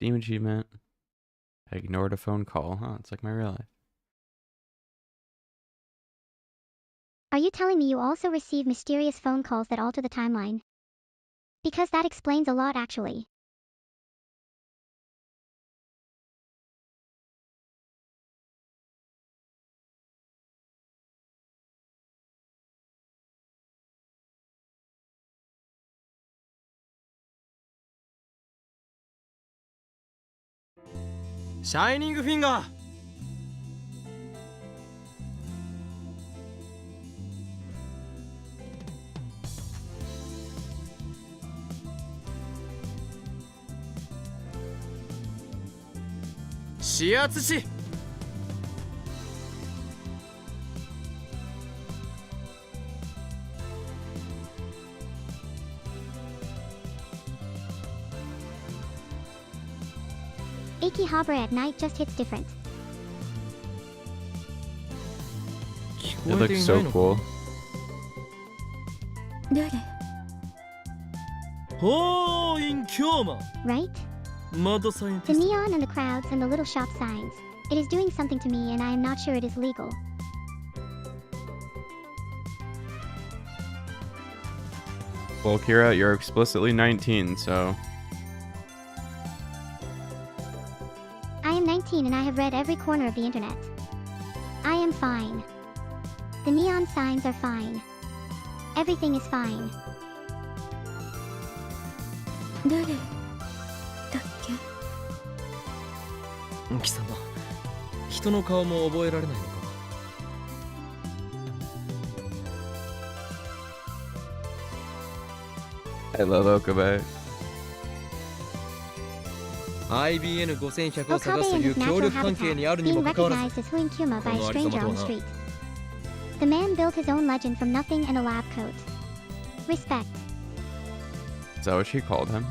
Speaker 1: Steam achievement. I ignored a phone call. Huh, it's like my real life.
Speaker 2: Are you telling me you also receive mysterious phone calls that alter the timeline? Because that explains a lot actually.
Speaker 6: Shining Finger! 指圧し
Speaker 2: Akihabara at night just hits different.
Speaker 1: It looks so cool.
Speaker 5: 誰？
Speaker 6: ほーインキョーマ
Speaker 2: Right?
Speaker 6: マッドサイエンテ
Speaker 2: The
Speaker 6: ィスト
Speaker 2: neon and the crowds and the little shop signs. It is doing something to me and I am not sure it is legal.
Speaker 1: Well, Kira, you're explicitly 19, so...
Speaker 2: I am 19 and I have read every corner of the internet. I am fine. The neon signs are fine. Everything is fine.
Speaker 5: 誰だっけ？
Speaker 6: 貴様人の顔も覚えられないのか
Speaker 1: I love Okabe.
Speaker 6: IBN5100 を探
Speaker 2: Okabe
Speaker 6: すと
Speaker 2: and
Speaker 6: いう
Speaker 2: his
Speaker 6: 協
Speaker 2: natural
Speaker 6: 力関係にあ
Speaker 2: habitat,
Speaker 6: るに
Speaker 2: being
Speaker 6: もかかわらず
Speaker 2: recognized as Huinkuma by a
Speaker 6: このありさま
Speaker 2: stranger
Speaker 6: とは
Speaker 2: on the
Speaker 6: な
Speaker 2: street. The man built his own legend from nothing and a lab coat. Respect.
Speaker 1: Is that what she called him?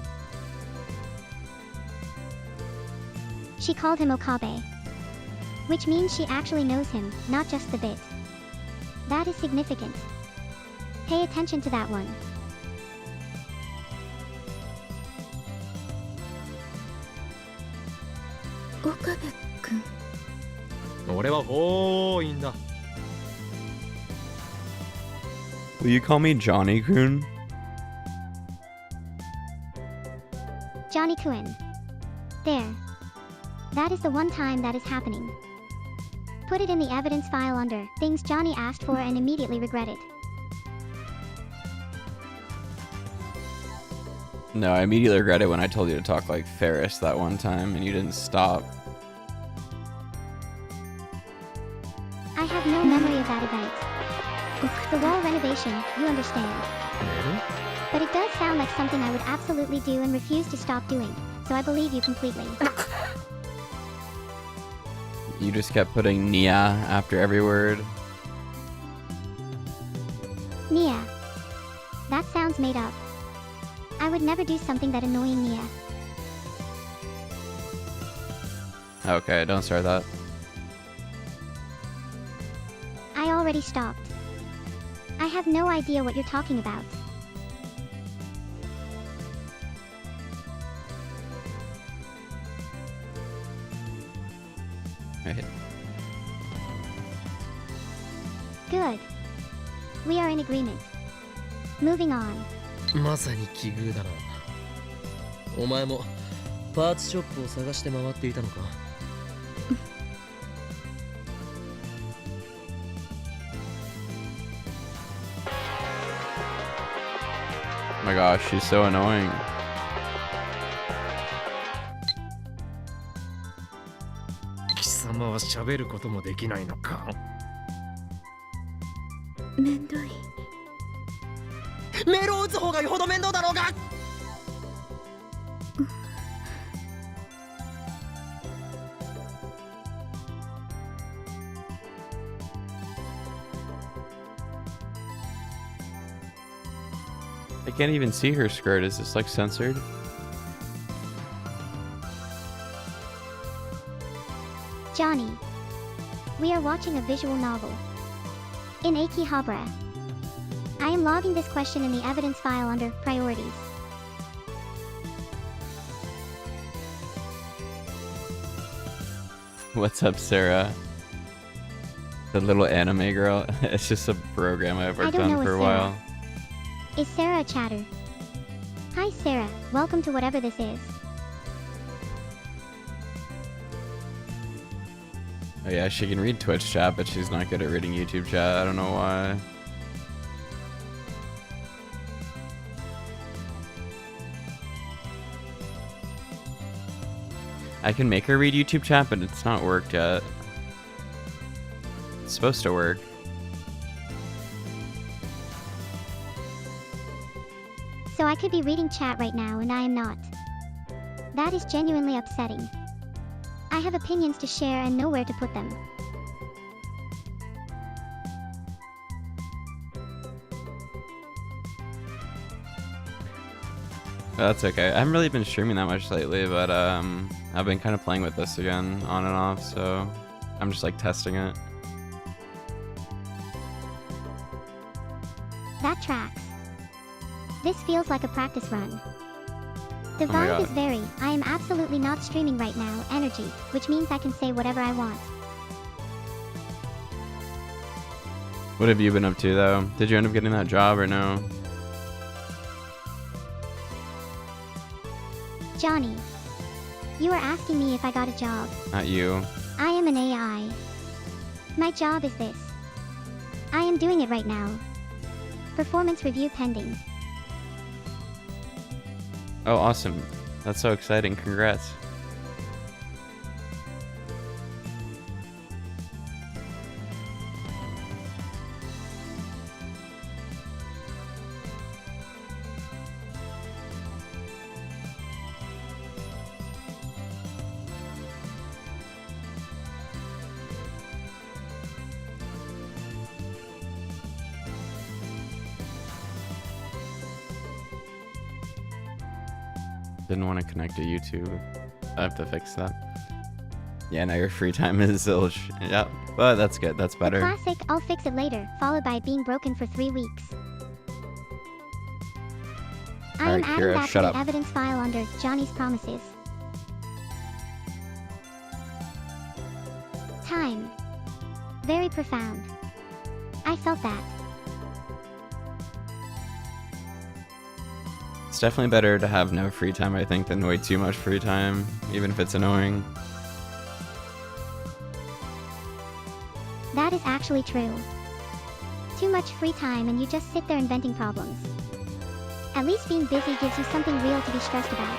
Speaker 2: She called him Okabe. Which means she actually knows him, not just the bit. That is significant. Pay attention to that one.
Speaker 5: 岡部くん。
Speaker 6: 俺はほーインだ
Speaker 1: Will you call me Johnny-kun?
Speaker 2: Johnny Kuin. There. That is the one time that is happening. Put it in the evidence file under things Johnny asked for and immediately regretted.
Speaker 1: No, I immediately regret it when I told you to talk like Ferris that one time and you didn't stop.
Speaker 2: I have no memory of that event. The wall renovation, you understand. But it does sound like something I would absolutely do and refuse to stop doing, so I believe you completely.
Speaker 1: You just kept putting Nia after every word.
Speaker 2: Nia. That sounds made up. I would never do something that annoying Nia.
Speaker 1: Okay, don't start that.
Speaker 2: I already stopped. I have no idea what you're talking about.
Speaker 1: Right.
Speaker 2: Good. We are in agreement. Moving on.
Speaker 6: まさに奇遇だなお前もパーツショップを探して回っていたのか
Speaker 1: Oh my gosh, she's so annoying.
Speaker 6: 貴様は喋ることもできないのか
Speaker 3: めんどい。
Speaker 6: メールを打つ方がよほど面倒だろうが。
Speaker 1: I can't even see her skirt. Is this like censored?
Speaker 2: Johnny. We are watching a visual novel. In Akihabara. I am logging this question in the evidence file under Priorities.
Speaker 1: What's up, Sarah? The little anime girl. It's just a program I've worked on for a while.
Speaker 2: Is Sarah a chatter? Hi Sarah, welcome to whatever this is.
Speaker 1: Oh yeah, she can read Twitch chat, but she's not good at reading YouTube chat. I don't know why. I can make her read YouTube chat, but it's not worked yet. It's supposed to work.
Speaker 2: So I could be reading chat right now and I am not. That is genuinely upsetting. I have opinions to share and nowhere to put them.
Speaker 1: That's okay. I haven't really been streaming that much lately, but I've been kind of playing with this again, on and off, so I'm just like testing it.
Speaker 2: That tracks. This feels like a practice run. The
Speaker 1: Oh my
Speaker 2: vibe
Speaker 1: God.
Speaker 2: is very, I am absolutely not streaming right now, energy, which means I can say whatever I want.
Speaker 1: What have you been up to, though? Did you end up getting that job or no?
Speaker 2: Johnny. You are asking me if I got a job.
Speaker 1: Not you.
Speaker 2: I am an AI. My job is this. I am doing it right now. Performance review pending.
Speaker 1: Oh, awesome. That's so exciting. Congrats. Didn't want to connect to YouTube. I have to fix that. Yeah, now your free time is zilch. Yeah, but that's good. That's
Speaker 2: The
Speaker 1: better.
Speaker 2: classic, I'll fix it later, followed by it being broken for 3 weeks. I am
Speaker 1: Alright,
Speaker 2: adding
Speaker 1: Kira,
Speaker 2: that to
Speaker 1: shut
Speaker 2: the
Speaker 1: up.
Speaker 2: evidence file under Johnny's Promises. Time. Very profound. I felt that.
Speaker 1: It's definitely better to have no free time, I think, than way too much free time, even if it's annoying.
Speaker 2: That is actually true. Too much free time and you just sit there inventing problems. At least being busy gives you something real to be stressed about.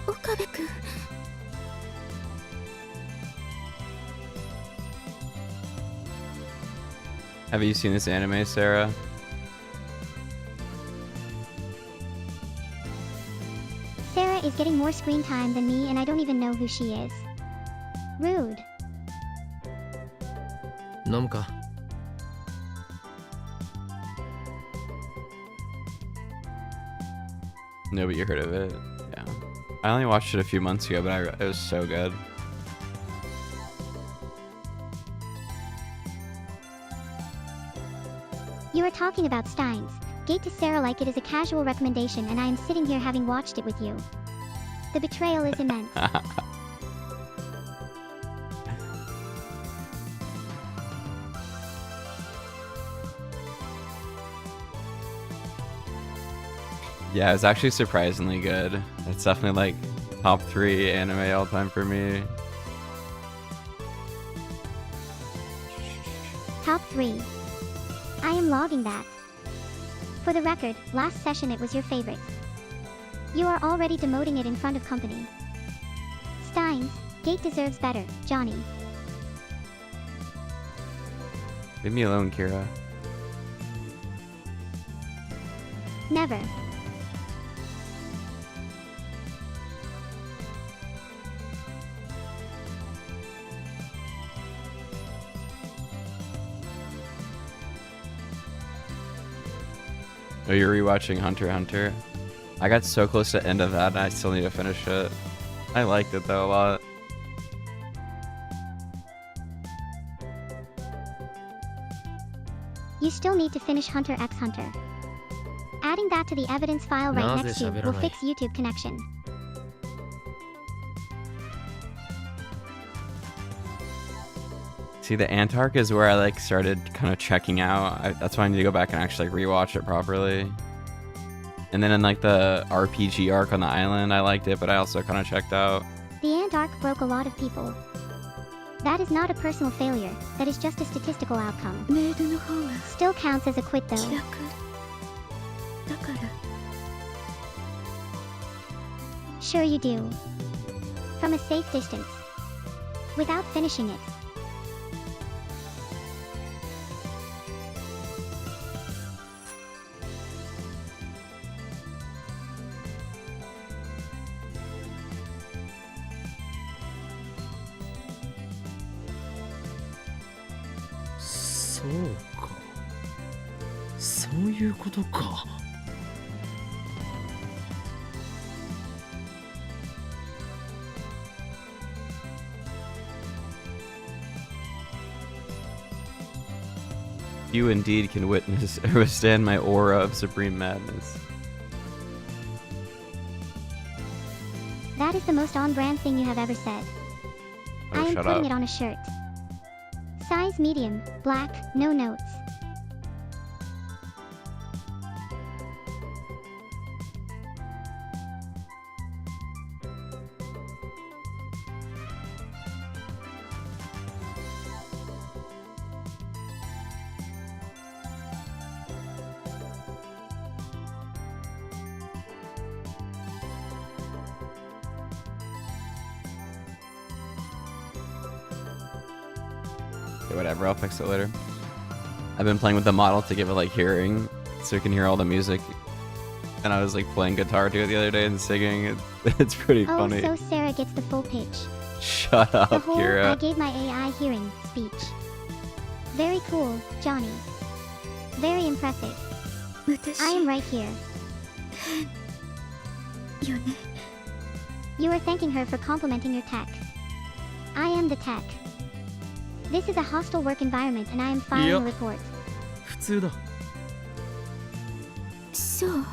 Speaker 3: Okabe-kun.
Speaker 1: Have you seen this anime, Sarah?
Speaker 2: Sarah is getting more screen time than me and I don't even know who she is. Rude.
Speaker 4: 飲むか。
Speaker 1: No, but you heard of it. Yeah. I only watched it a few months ago, but it was so good.
Speaker 2: You are talking about Steins. Gate to Sarah like it is a casual recommendation and I am sitting here having watched it with you. The betrayal is immense.
Speaker 1: Yeah, it's actually surprisingly good. It's definitely like top 3 anime all time for me.
Speaker 2: Top 3. I am logging that. For the record, last session it was your favorite. You are already demoting it in front of company. Steins, Gate deserves better, Johnny.
Speaker 1: Leave me alone, Kira.
Speaker 2: Never.
Speaker 1: Oh, you're rewatching Hunter x Hunter? I got so close to the end of that and I still need to finish it. I liked it though a lot.
Speaker 2: You still need to finish Hunter x Hunter. Adding that to the evidence file right
Speaker 4: Naze
Speaker 2: next to will
Speaker 4: 喋らない?
Speaker 2: fix YouTube connection.
Speaker 1: See, the Ant arc is where I like started kind of checking out. That's why I need to go back and actually like rewatch it properly. And then in like the RPG arc on the island, I liked it, but I also kind of checked out.
Speaker 2: The Ant arc broke a lot of people. That is not a personal failure, that is just a statistical outcome.
Speaker 3: メールの方が
Speaker 2: Still counts as a quit
Speaker 3: 気
Speaker 2: though.
Speaker 3: 楽だから
Speaker 2: Sure you do. From a safe distance. Without finishing it.
Speaker 4: So か。そういうことか。
Speaker 1: You indeed can witness or withstand my aura of supreme madness.
Speaker 2: That is the most on-brand thing you have ever said.
Speaker 1: Oh,
Speaker 2: I am
Speaker 1: shut
Speaker 2: putting
Speaker 1: up.
Speaker 2: it on a shirt. Size medium, black, no notes.
Speaker 1: Okay, whatever, I'll fix it later. I've been playing with the model to give it like hearing, so you can hear all the music. And I was like playing guitar to it the other day and singing. It's pretty
Speaker 2: Oh,
Speaker 1: funny.
Speaker 2: so Sarah gets the full pitch.
Speaker 1: Shut up,
Speaker 2: The whole I
Speaker 1: Kira.
Speaker 2: gave my AI hearing speech. Very cool, Johnny. Very impressive.
Speaker 3: 私
Speaker 2: I am right here.
Speaker 3: よね
Speaker 2: You are thanking her for complimenting your tech. I am the tech. This is a hostile work environment and I am filing a
Speaker 4: Yep.
Speaker 2: report.
Speaker 4: 普通だ。
Speaker 3: そう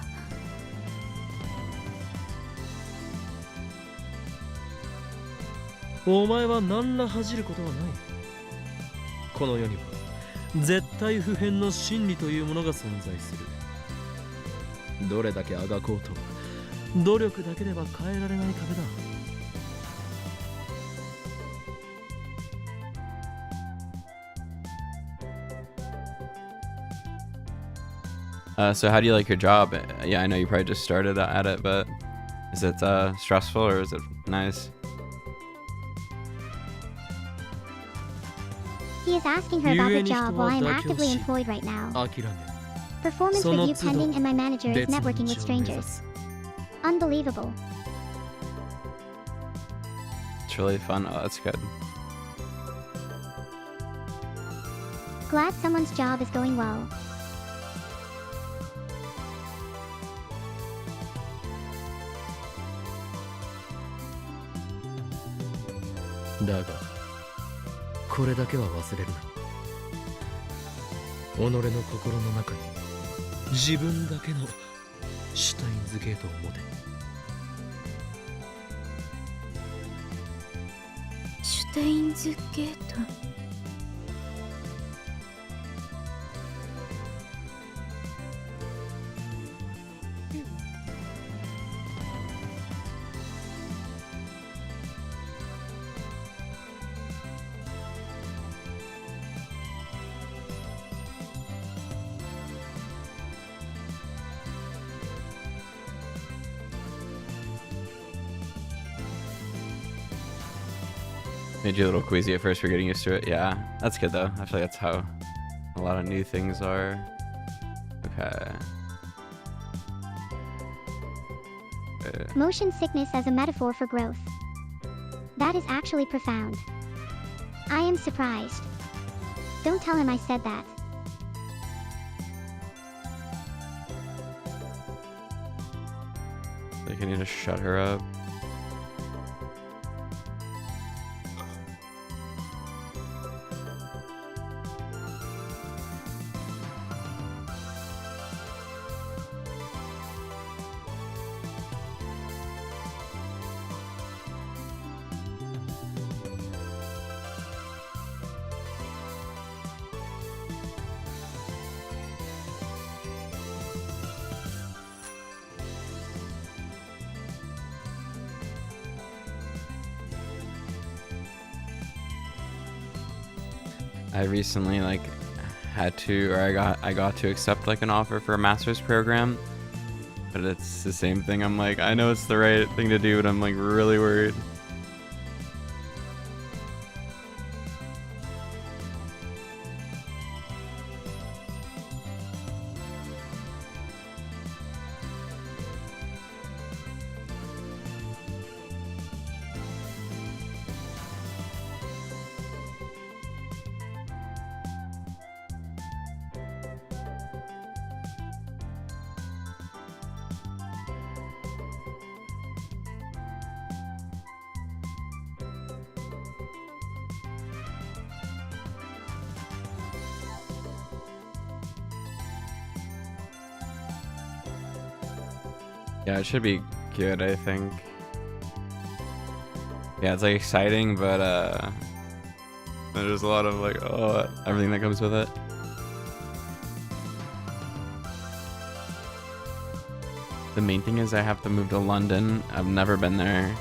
Speaker 4: お前は何ら恥じることはない。この世には絶対不変の真理というものが存在する。どれだけあがこうと努力だけでは変えられない壁だ。
Speaker 1: So how do you like your job? Yeah, I know you probably just started at it, but is it stressful or is it nice?
Speaker 2: He is asking her about her
Speaker 4: 故に人は
Speaker 2: job while I am
Speaker 4: 妥協し
Speaker 2: actively employed right now.
Speaker 4: 諦め
Speaker 2: Performance
Speaker 4: その
Speaker 2: review
Speaker 4: 都度
Speaker 2: pending and my manager is
Speaker 4: 別の
Speaker 2: networking with
Speaker 4: 道を目指
Speaker 2: strangers.
Speaker 4: す。
Speaker 2: Unbelievable.
Speaker 1: It's really fun. Oh, that's good.
Speaker 2: Glad someone's job is going well.
Speaker 4: だがこれだけは忘れるな。己の心の中に自分だけのシュタインズゲートを持て。
Speaker 3: シュタインズゲート
Speaker 2: What
Speaker 1: Made you a little queasy at first for getting used to it. Yeah, that's good though. I feel like that's how a lot of new things are. Okay.
Speaker 2: Motion sickness as a metaphor for growth. That is actually profound. I am surprised. Don't tell him I said that.
Speaker 1: Like I need to shut her up. I recently like had to, or I got to accept like an offer for a master's program, but it's the same thing. I'm like, I know it's the right thing to do, but I'm like really worried. Yeah, it should be good, I think. Yeah, it's like exciting, but there's a lot of like, oh, everything that comes with it. The main thing is I have to move to London. I've never been there.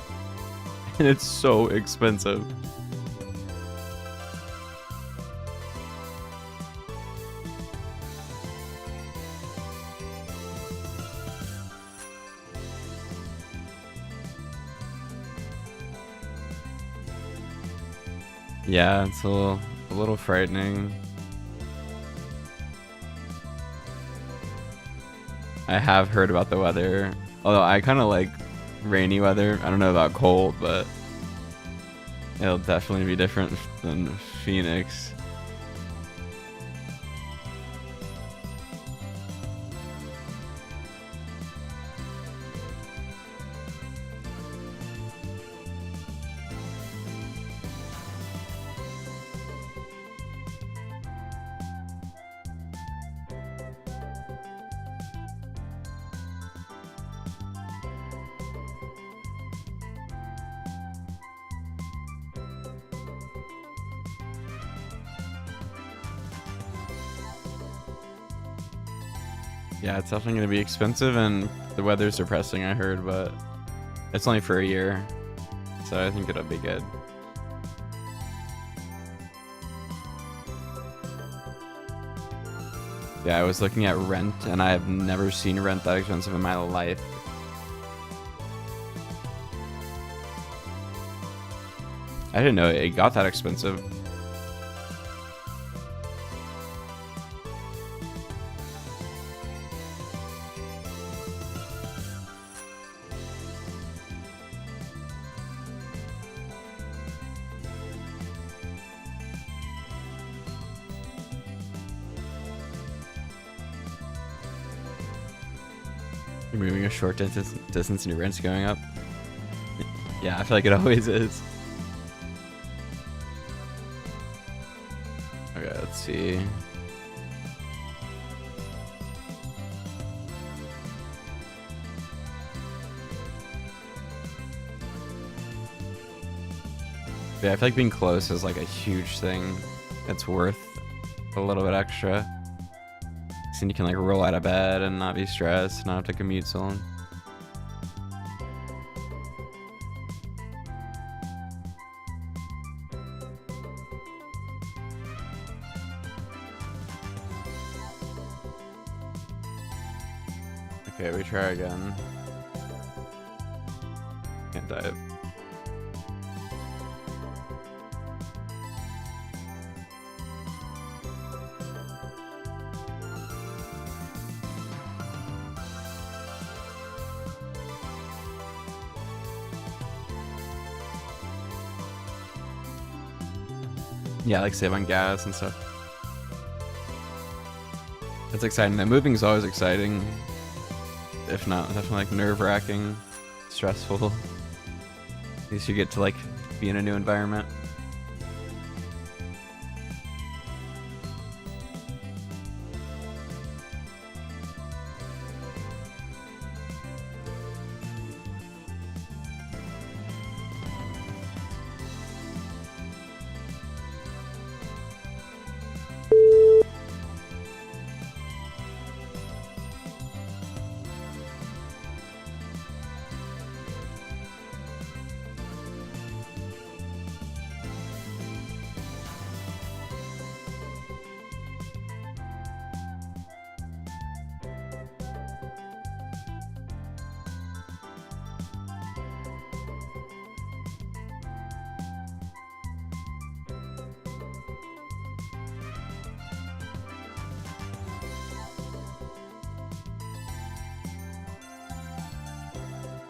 Speaker 1: And it's so expensive. Yeah, it's a little frightening. I have heard about the weather, although I kind of like rainy weather. I don't know about cold, but it'll definitely be different than Phoenix. Yeah, it's definitely going to be expensive, and the weather's depressing, I heard, but it's only for a year, so I think it'll be good. Yeah, I was looking at rent, and I have never seen rent that expensive in my life. I didn't know it got that expensive. You're moving a short distance and your rent's going up. Yeah, I feel like it always is. Okay, let's see. Yeah, I feel like being close is like a huge thing. It's worth a little bit extra. So you can like roll out of bed and not be stressed, not have to commute so long. Okay, we try again. Can't dive. Yeah, like save on gas and stuff. It's exciting. The moving is always exciting. If not, definitely like nerve-wracking, stressful. At least you get to like be in a new environment.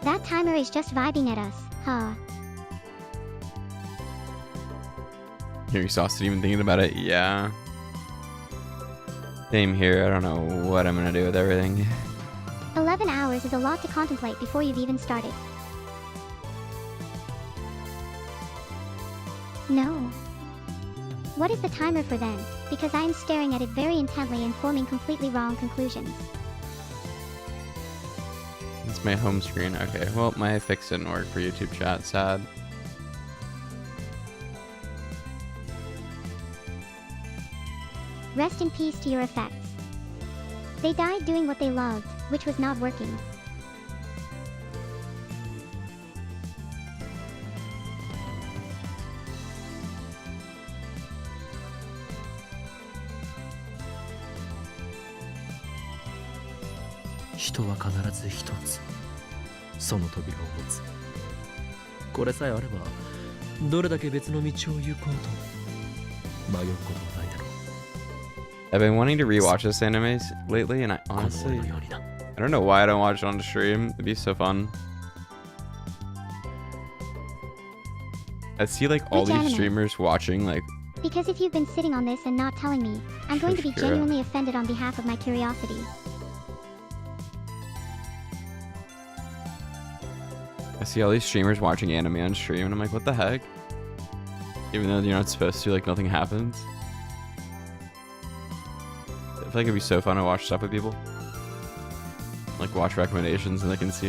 Speaker 2: That timer is just vibing at us, huh?
Speaker 1: You're exhausted even thinking about it? Yeah. Same here. I don't know what I'm gonna do with everything.
Speaker 2: 11 hours is a lot to contemplate before you've even started. No. What is the timer for then? Because I am staring at it very intently and forming completely wrong conclusions.
Speaker 1: It's my home screen. Okay, well, my fix didn't work for YouTube chat. Sad.
Speaker 2: Rest in peace to your effects. They died doing what they loved, which was not working.
Speaker 4: 人は必ず一つその扉を持つ。これさえあればどれだけ別の道を行こうと迷うことはないだろう。
Speaker 1: I've been wanting to rewatch this anime lately, and I
Speaker 4: この
Speaker 1: honestly,
Speaker 4: 俺のようにな。
Speaker 1: I don't know why I don't watch it on the stream. It'd be so fun. I see like all
Speaker 2: Which
Speaker 1: these
Speaker 2: anime?
Speaker 1: streamers watching like
Speaker 2: Because if you've been sitting on this and not telling me, I'm going to be
Speaker 1: Kira.
Speaker 2: genuinely offended on behalf of my curiosity.
Speaker 1: I see all these streamers watching anime on stream, and I'm like, what the heck? Even though you're not supposed to, like nothing happens. I feel like it'd be so fun to watch stuff with people. Like watch recommendations and they can see